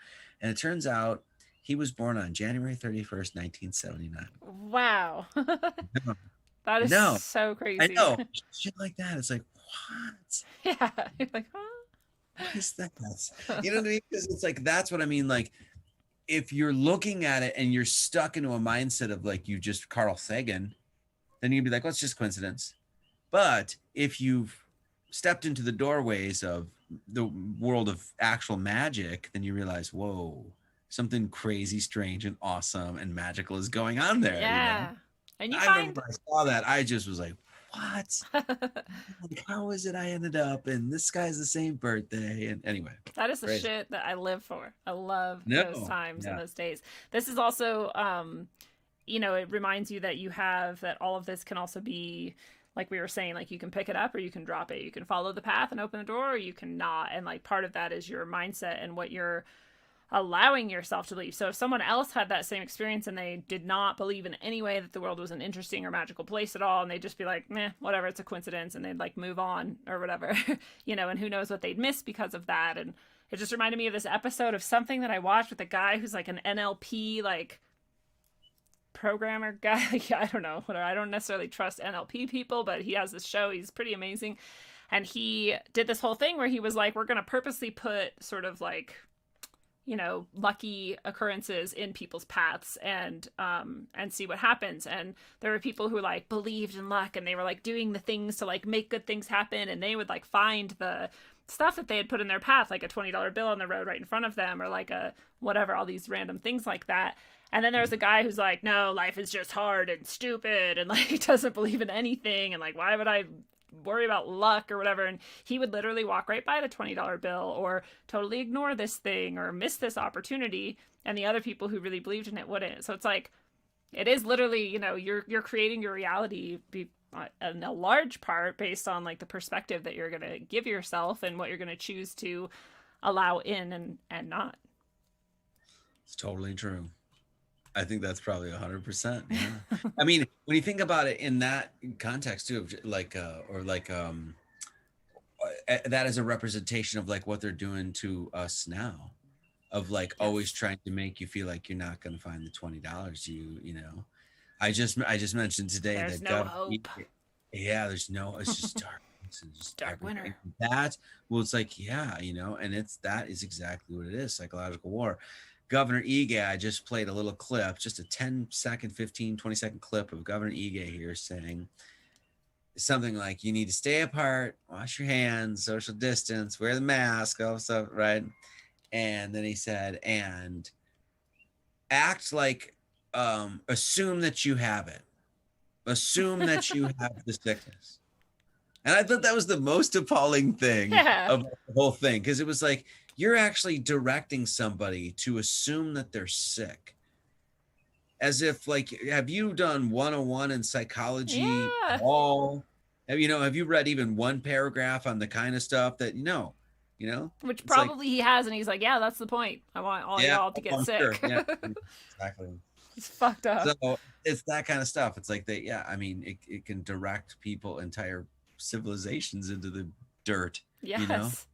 And it turns out he was born on January 31st, 1979. Wow. That is No, so crazy. I know. Shit like that. It's like, what? Yeah. You're like, huh? What is that? You know what I mean? Because it's like, that's what I mean. Like, if you're looking at it and you're stuck into a mindset of like you just Carl Sagan, then you'd be like, well, it's just coincidence. But if you've stepped into the doorways of the world of actual magic, then you realize, whoa, something crazy, strange, and awesome and magical is going on there. Yeah. And you remember when I saw that, I just was like, what? Like, how is it I ended up and this guy's the same birthday? And anyway, that is the shit that I live for. I love those times and those days. This is also it reminds you that you have that all of this can also be, like we were saying, like you can pick it up or you can drop it. You can follow the path and open the door, or you can not. And like part of that is your mindset and what you're allowing yourself to believe. So if someone else had that same experience and they did not believe in any way that the world was an interesting or magical place at all, and they'd just be like, meh, whatever, it's a coincidence, and they'd like move on or whatever, and who knows what they'd miss because of that. And it just reminded me of this episode of something that I watched with a guy who's like an NLP like programmer guy. I don't know, whatever. I don't necessarily trust NLP people, but he has this show. He's pretty amazing. And he did this whole thing where he was like, we're going to purposely put sort of like, lucky occurrences in people's paths and see what happens. And there were people who like believed in luck and they were like doing the things to like make good things happen. And they would like find the stuff that they had put in their path, like a $20 bill on the road right in front of them, or like a whatever, all these random things like that. And then there was a guy who's like, no, life is just hard and stupid. And like, he doesn't believe in anything. And like, why would I worry about luck or whatever? And he would literally walk right by the $20 bill or totally ignore this thing or miss this opportunity, and the other people who really believed in it wouldn't. So it's like, it is literally, you're creating your reality in a large part based on like the perspective that you're going to give yourself and what you're going to choose to allow in and not. It's totally true. I think that's probably 100%. Yeah. I mean, when you think about it in that context too, like, that is a representation of like what they're doing to us now, of like always trying to make you feel like you're not going to find the $20. I just mentioned today there's that no hope. Yeah, it's just dark. It's just dark winter. It's like, and that is exactly what it is. Psychological war. Governor Ige, I just played a little clip, just a 10-second, 15, 20-second clip of Governor Ige here saying something like, you need to stay apart, wash your hands, social distance, wear the mask, all stuff, right? And then he said, and act like, assume that you have it. Assume that you have the sickness. And I thought that was the most appalling thing of the whole thing, because it was like, you're actually directing somebody to assume that they're sick. As if like, have you done 101 in psychology at all? Have you read even one paragraph on the kind of stuff that, Which probably he has, and he's like, yeah, that's the point. I want all y'all to get sick. Sure. Yeah, exactly. It's fucked up. So it's that kind of stuff. It's like it can direct people, entire civilizations into the dirt. Yes.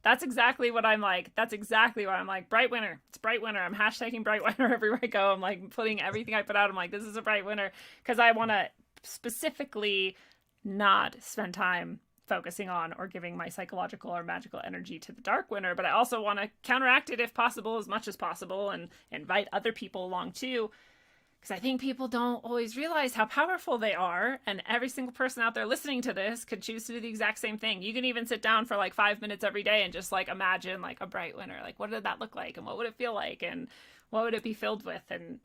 That's exactly what I'm like. That's exactly why I'm like, bright winter. It's bright winter. I'm hashtagging bright winter everywhere I go. I'm like putting everything I put out. I'm like, this is a bright winter, because I want to specifically not spend time focusing on or giving my psychological or magical energy to the dark winter. But I also want to counteract it if possible, as much as possible, and invite other people along too. Because I think people don't always realize how powerful they are. And every single person out there listening to this could choose to do the exact same thing. You can even sit down for like 5 minutes every day and just like imagine like a bright winter. Like, what did that look like? And what would it feel like? And what would it be filled with? And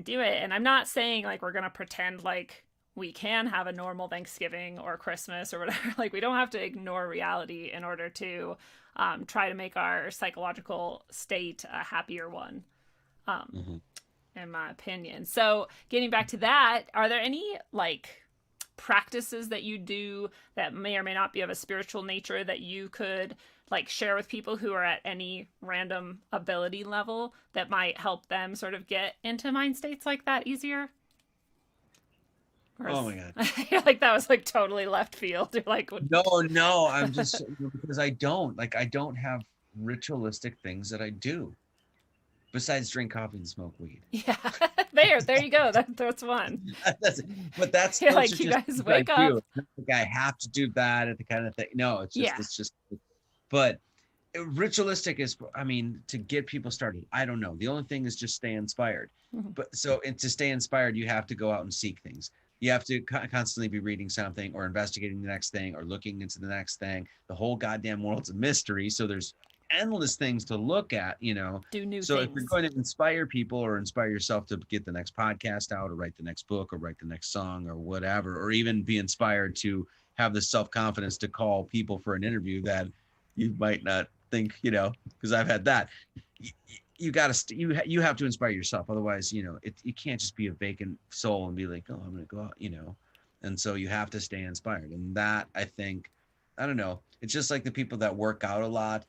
do it. And I'm not saying like we're going to pretend like we can have a normal Thanksgiving or Christmas or whatever. Like, we don't have to ignore reality in order to try to make our psychological state a happier one. In my opinion. So getting back to that, are there any like practices that you do that may or may not be of a spiritual nature that you could like share with people who are at any random ability level that might help them sort of get into mind states like that easier? Oh my God. I feel like that was like totally left field. You're like, No, I'm just because I don't have ritualistic things that I do besides drink coffee and smoke weed. yeah, there you go. That's one. But that's You're those like, are you just guys things wake I do. up. It's not like I have to do that at the kind of thing. No, Yeah. it's just. But ritualistic is, I mean, to get people started. I don't know. The only thing is just stay inspired. Mhm. But so and to stay inspired, you have to go out and seek things. You have to constantly be reading something or investigating the next thing or looking into the next thing. The whole goddamn world's a mystery. So there's endless things to look at, you know. Do new So things. if you're going to inspire people or inspire yourself to get the next podcast out or write the next book or write the next song or whatever, or even be inspired to have the self-confidence to call people for an interview that you might not think, you know, because I've had that. You got to you have to inspire yourself. Otherwise, you know, you can't just be a vacant soul and be like, oh, I'm going to go out, you know. And so you have to stay inspired. And that, I think, I don't know. It's just like the people that work out a lot.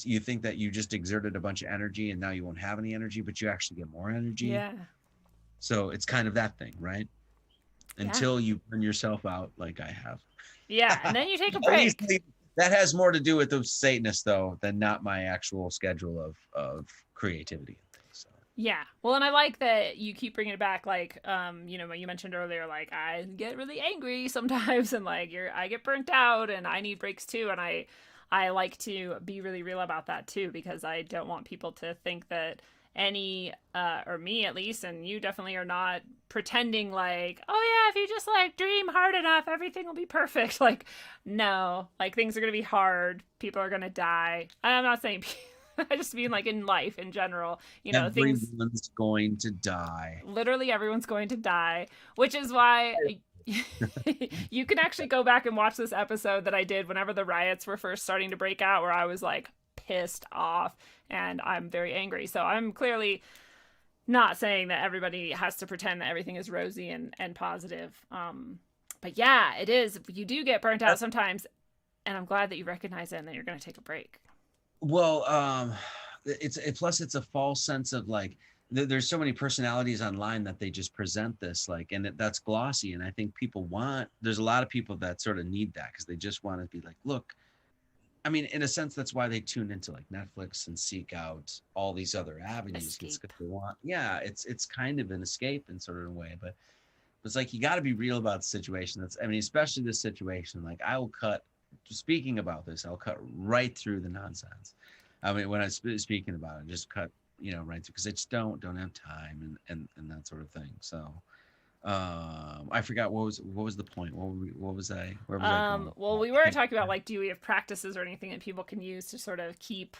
You think that you just exerted a bunch of energy and now you won't have any energy, but you actually get more energy. Yeah. So it's kind of that thing, right? Until you burn yourself out like I have. Yeah, and then you take a break. That has more to do with the Satanist, though, than not my actual schedule of creativity and things. So. Yeah. Well, and I like that you keep bringing it back. Like, you know, you mentioned earlier, like I get really angry sometimes, and like I get burnt out, and I need breaks too. And I like to be really real about that too, because I don't want people to think that or me at least, and you definitely are not pretending like, oh yeah, if you just like dream hard enough, everything will be perfect. Like, no, like things are going to be hard. People are going to die. I'm not saying, I just mean like in life in general, you know, everyone's going to die. Literally everyone's going to die, which is why you can actually go back and watch this episode that I did whenever the riots were first starting to break out, where I was like pissed off and I'm very angry. So I'm clearly not saying that everybody has to pretend that everything is rosy and positive. But yeah, it is. You do get burnt out sometimes, and I'm glad that you recognize it and that you're going to take a break. Well, plus it's a false sense of like, there's so many personalities online that they just present this like, and that's glossy. And I think there's a lot of people that sort of need that because they just want to be like, look, I mean, in a sense, that's why they tune into like Netflix and seek out all these other avenues. It's they want, it's kind of an escape in sort of a way, but it's like, you got to be real about the situation. Especially this situation, like speaking about this, I'll cut right through the nonsense. I mean, when I'm speaking about it, just cut, you know, right through, because I just don't have time and that sort of thing. So I forgot what was the point. Where was I going? Well, we were talking about like, do we have practices or anything that people can use to sort of keep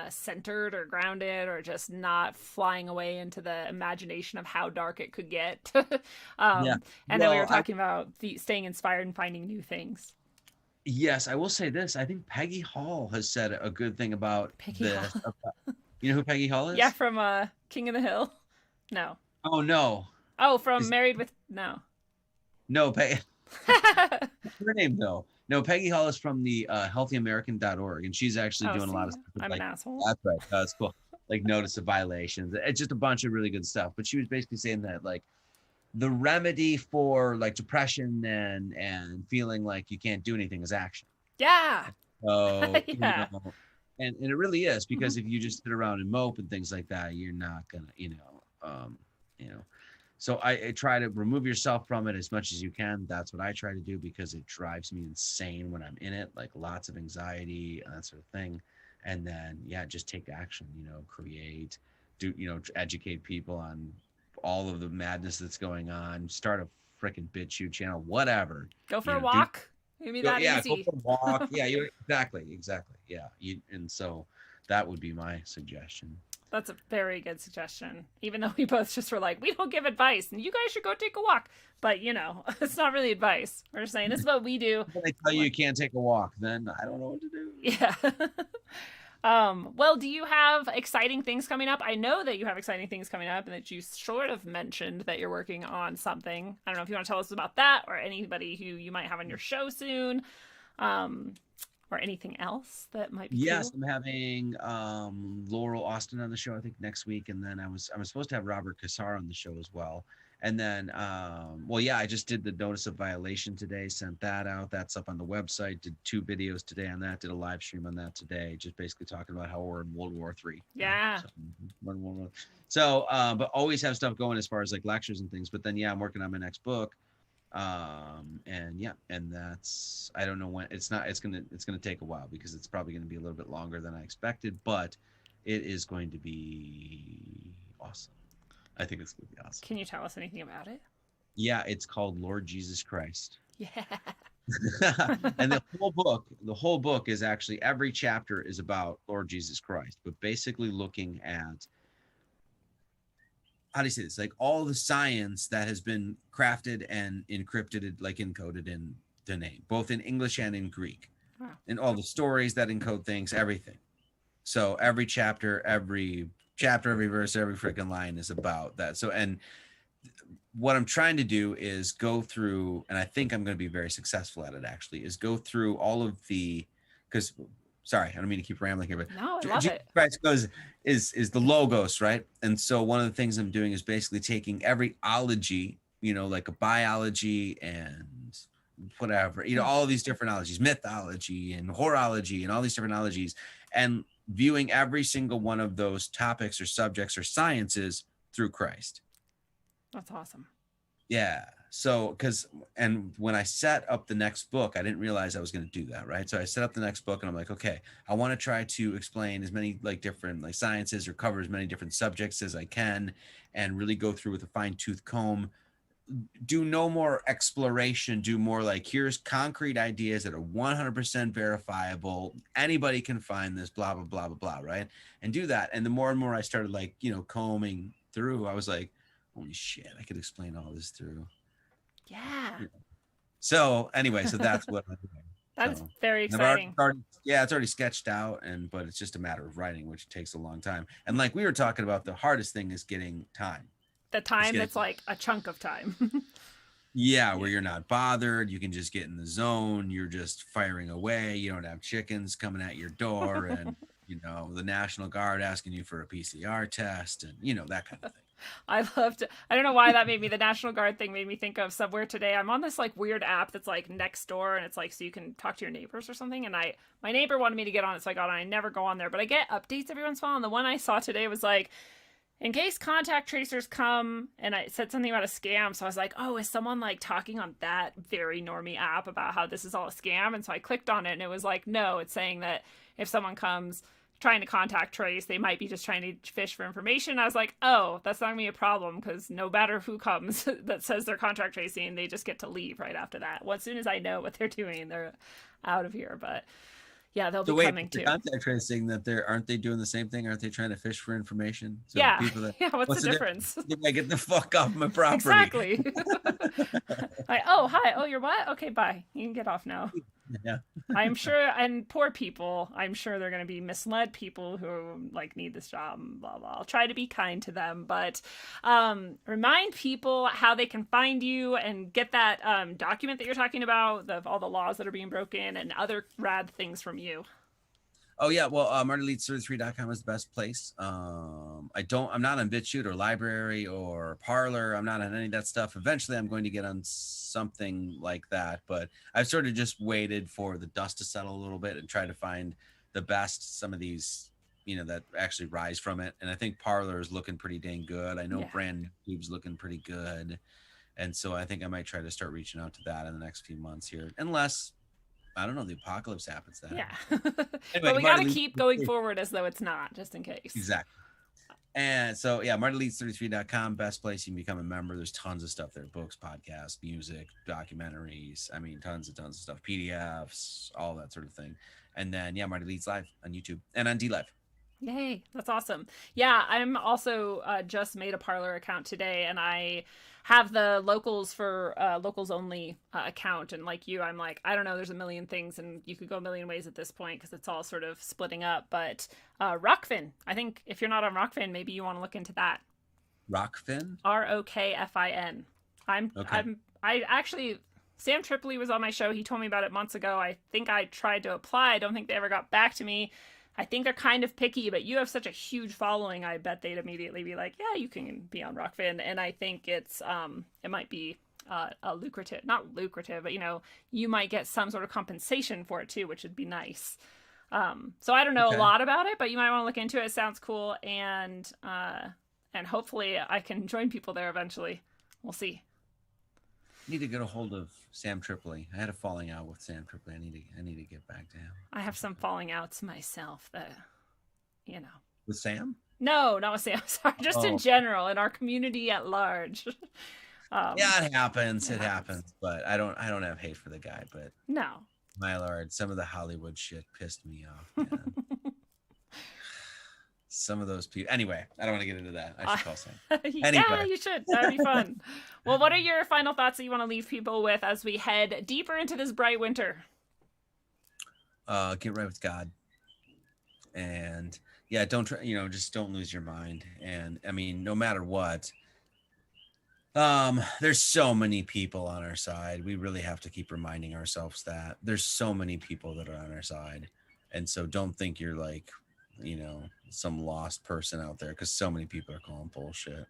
centered or grounded, or just not flying away into the imagination of how dark it could get. And then we were talking about staying inspired and finding new things. Yes, I will say this. I think Peggy Hall has said a good thing about this. You know who Peggy Hall is? Yeah, from King of the Hill. No. Oh no. Oh, from Married with No, Peggy. Her name though. No, Peggy Hall is from the healthyamerican.org, and she's actually doing a lot of stuff. I'm like, an asshole. That's right. That's cool. Like notice of violations. It's just a bunch of really good stuff. But she was basically saying that like the remedy for like depression and feeling like you can't do anything is action. Yeah. So you know, and it really is, because if you just sit around and mope and things like that, you're not gonna, So I try to remove yourself from it as much as you can. That's what I try to do, because it drives me insane when I'm in it, like lots of anxiety and that sort of thing. And then, just take action, create, educate people on all of the madness that's going on, start a freaking BitChute channel, whatever. Go for a walk. Maybe that easy. Go for a walk. Yeah, exactly. Yeah. And so that would be my suggestion. That's a very good suggestion. Even though we both just were like, we don't give advice and you guys should go take a walk. But, it's not really advice. We're just saying this is what we do. When they tell you can't take a walk, then I don't know what to do. Yeah. Well, do you have exciting things coming up? I know that you have exciting things coming up and that you sort of mentioned that you're working on something. I don't know if you want to tell us about that, or anybody who you might have on your show soon. Or anything else that might be Yes, cool? I'm having Laurel Austin on the show, I think, next week, and then I'm supposed to have Robert Cassar on the show as well. And then, well, yeah, I just did the notice of violation today, sent that out. That's up on the website. Did 2 videos today on that. Did a live stream on that today, just basically talking about how we're in World War III. Yeah. So, but always have stuff going as far as like lectures and things. But then, yeah, I'm working on my next book. And yeah, and that's, I don't know when. It's gonna take a while because it's probably gonna be a little bit longer than I expected, but it is going to be awesome. I think it's going to be awesome. Can you tell us anything about it? Yeah, it's called Lord Jesus Christ. Yeah. And the whole book is actually, every chapter is about Lord Jesus Christ, but basically looking at, how do you say this? Like all the science that has been crafted and encrypted, like encoded in the name, both in English and in Greek, and all the stories that encode things, everything. So every chapter, every verse, every freaking line is about that. So, and what I'm trying to do is go through, and I think I'm going to be very successful at it actually, is go through all of the, because, sorry, I don't mean to keep rambling here, but no, I love it. Christ is the logos, right? And so one of the things I'm doing is basically taking every ology, like a biology and whatever, all of these different ologies, mythology and horology and all these different ologies, and viewing every single one of those topics or subjects or sciences through Christ. That's awesome. Yeah. So, and when I set up the next book, I didn't realize I was going to do that. Right. So I set up the next book and I'm like, okay, I want to try to explain as many like different like sciences or cover as many different subjects as I can, and really go through with a fine tooth comb. Do no more exploration, do more like, here's concrete ideas that are 100% verifiable. Anybody can find this, blah, blah, blah, blah, blah. Right. And do that. And the more and more I started like, combing through, I was like, holy shit, I could explain all this through. Yeah. So anyway, so that's what I'm doing. That's very exciting. It's already sketched out, but it's just a matter of writing, which takes a long time. And like we were talking about, the hardest thing is getting time. The time that's like a chunk of time. Yeah, where you're not bothered. You can just get in the zone. You're just firing away. You don't have chickens coming at your door and, the National Guard asking you for a PCR test and, that kind of thing. I don't know why that made me, the National Guard thing made me think of Somewhere Today. I'm on this like weird app that's like next door, and it's like so you can talk to your neighbors or something. And my neighbor wanted me to get on it, so I got on. I never go on there, but I get updates every once in a while. And the one I saw today was like, in case contact tracers come, and I said something about a scam. So I was like, oh, is someone like talking on that very normie app about how this is all a scam? And so I clicked on it and it was like, no, it's saying that if someone comes trying to contact trace, they might be just trying to fish for information. I was like, oh, that's not gonna be a problem, because no matter who comes that says they're contact tracing, they just get to leave right after that. Well, as soon as I know what they're doing, they're out of here. But yeah, they'll be coming too. Contact tracing, that aren't they doing the same thing? Aren't they trying to fish for information? So yeah. What's the difference? Get the fuck off my property. Exactly. Like, oh, hi. Oh, you're what? Okay, bye. You can get off now. Yeah. I'm sure, and poor people, I'm sure they're going to be misled people who like need this job, blah, blah. I'll try to be kind to them, but remind people how they can find you and get that document that you're talking about, all the laws that are being broken and other rad things from you. Oh yeah, well, MartyLeeds33.com is the best place. I'm not on BitChute or Library or Parler. I'm not on any of that stuff. Eventually, I'm going to get on something like that, but I've sort of just waited for the dust to settle a little bit and try to find the best, some of these, that actually rise from it. And I think Parler is looking pretty dang good. I know Brand New Tube's looking pretty good, and so I think I might try to start reaching out to that in the next few months here, unless, I don't know, the apocalypse happens then. Yeah. Anyway, but we got to keep going forward as though it's not, just in case. Exactly. And so, yeah, MartyLeeds33.com, best place you can become a member. There's tons of stuff there. Books, podcasts, music, documentaries. I mean, tons of stuff. PDFs, all that sort of thing. And then, yeah, Marty Leeds Live on YouTube and on DLive. Yay. That's awesome. Yeah, I'm also just made a Parler account today, and I have the locals for locals only account. And like you, I'm like, I don't know, there's a million things and you could go a million ways at this point because it's all sort of splitting up. But Rockfin, I think if you're not on Rockfin, maybe you want to look into that. Rockfin? ROKFIN. I actually, Sam Tripoli was on my show. He told me about it months ago. I think I tried to apply. I don't think they ever got back to me. I think they're kind of picky, but you have such a huge following. I bet they'd immediately be like, yeah, you can be on Rockfin. And I think it might be not lucrative, but you might get some sort of compensation for it too, which would be nice. So I don't know a lot about it, but you might want to look into it. It sounds cool. And hopefully I can join people there eventually. We'll see. Need to get a hold of Sam Tripoli. I had a falling out with Sam Tripoli. I need to get back to him. I have some falling outs myself that, With Sam? No, not with Sam. Sorry, just in general, in our community at large. Yeah, it happens. It happens. But I don't have hate for the guy. But no, my lord, some of the Hollywood shit pissed me off, man. Some of those people. Anyway, I don't want to get into that. I should call Sam. Anyway. Yeah, you should. That'd be fun. Well, what are your final thoughts that you want to leave people with as we head deeper into this bright winter? Get right with God. And yeah, don't try, just don't lose your mind. And I mean, no matter what, there's so many people on our side. We really have to keep reminding ourselves that there's so many people that are on our side. And so don't think you're like, some lost person out there, because so many people are calling bullshit.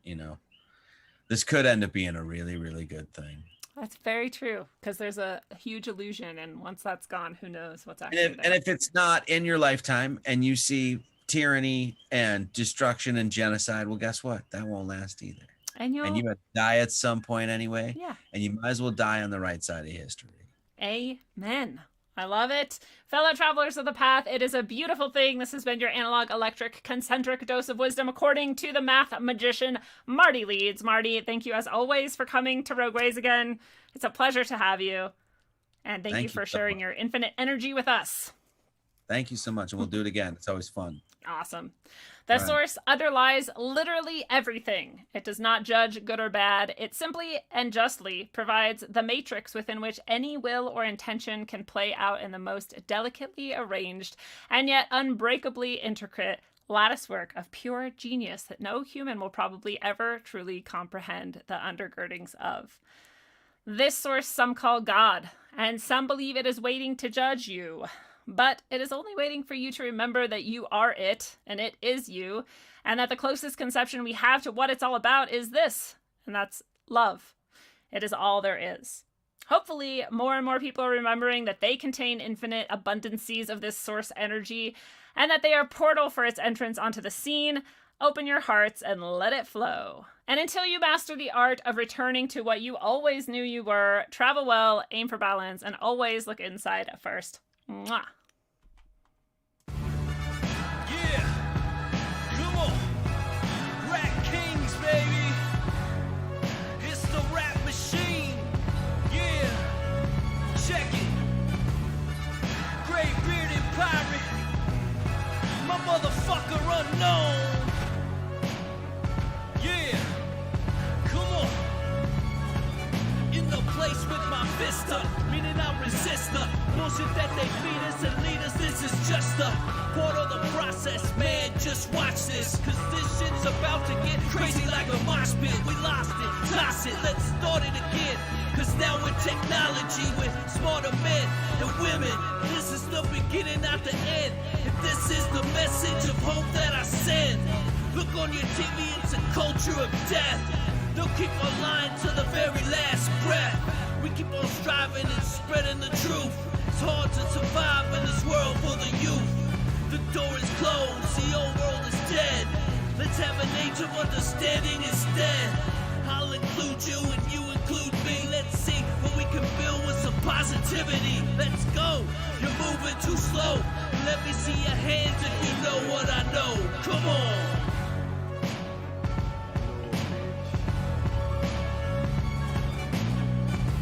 This could end up being a really, really good thing. That's very true, because there's a huge illusion, and once that's gone, who knows what's actually there. And if it's not in your lifetime and you see tyranny and destruction and genocide, well, guess what? That won't last either. And you have to die at some point anyway. Yeah. And you might as well die on the right side of history. Amen. I love it. Fellow travelers of the path, it is a beautiful thing. This has been your analog, electric, concentric dose of wisdom according to the math magician, Marty Leeds. Marty, thank you as always for coming to Rogueways again. It's a pleasure to have you. And thank you for sharing your infinite energy with us. Thank you so much. And we'll do it again. It's always fun. Awesome. The source underlies literally everything. It does not judge good or bad. It simply and justly provides the matrix within which any will or intention can play out in the most delicately arranged and yet unbreakably intricate latticework of pure genius that no human will probably ever truly comprehend the undergirdings of. This source some call God, and some believe it is waiting to judge you. But it is only waiting for you to remember that you are it, and it is you, and that the closest conception we have to what it's all about is this, and that's love. It is all there is. Hopefully, more and more people are remembering that they contain infinite abundancies of this source energy, and that they are a portal for its entrance onto the scene. Open your hearts and let it flow. And until you master the art of returning to what you always knew you were, travel well, aim for balance, and always look inside first. Mwah. Yeah, come on, Rat Kings, baby. It's the rap machine. Yeah, check it. Great bearded pirate, my motherfucker unknown. Yeah, come on. In the place with my fist up, meaning I resist the bullshit that they feed us and lead us. This is just a part of the process, man. Just watch this, cause this shit's about to get crazy like a mosh pit. We lost it, toss it, let's start it again. Cause now with technology, with smarter men and women, this is the beginning, not the end. If this is the message of hope that I send, look on your TV, it's a culture of death. They'll keep on lying to the very last breath. We keep on striving and spreading the truth. It's hard to survive in this world for the youth. The door is closed, the old world is dead. Let's have an age of understanding instead. I'll include you and you include me. Let's see what we can build with some positivity. Let's go, you're moving too slow. Let me see your hands if you know what I know. Come on.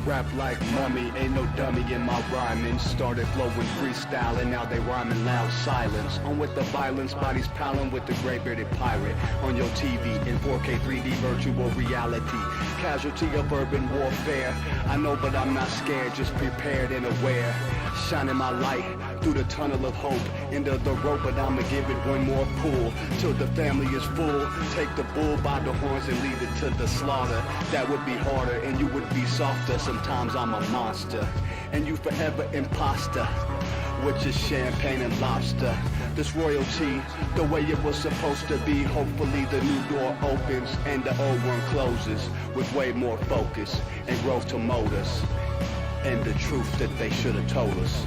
Rap like mummy, ain't no dummy in my rhyming. Started flowing freestyle and now they rhyming loud silence. On with the violence, bodies piling with the gray-bearded pirate. On your TV in 4K 3D virtual reality. Casualty of urban warfare. I know but I'm not scared, just prepared and aware. Shining my light through the tunnel of hope. Into the rope, but I'ma give it one more pull. Till the family is full. Take the bull by the horns and lead it to the slaughter. That would be harder and you would be softer. Sometimes I'm a monster and you forever imposter. which is champagne and lobster. This royalty, the way it was supposed to be. Hopefully the new door opens and the old one closes, with way more focus and growth to mold us, and the truth that they should have told us.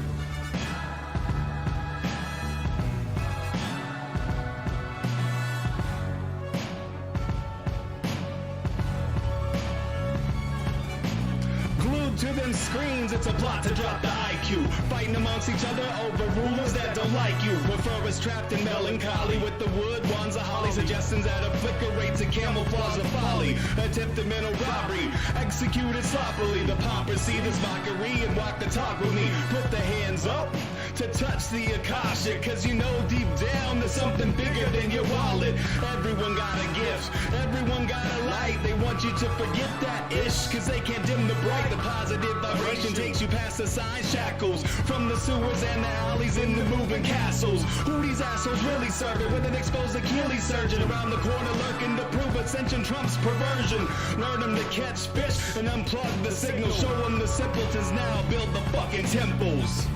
To them screens, it's a plot to drop the IQ. Fighting amongst each other over rulers that don't like you. Prefer us trapped in melancholy with the wood wands of holly. Suggestions that a flicker rate to camouflage the folly. Attempted mental robbery, executed sloppily. The paupers see this mockery and walk the talk with me. Put the hands up to touch the Akasha, cause you know deep down there's something bigger than your wallet. Everyone got a gift, everyone got a light. They want you to forget that ish, cause they can't dim the bright. The positive vibration takes you past the sign shackles, from the sewers and the alleys in the moving castles. Who these assholes really serving with an exposed Achilles surgeon around the corner lurking to prove ascension trumps perversion? Learn them to catch fish and unplug the signal. Show them the simpletons now build the fucking temples.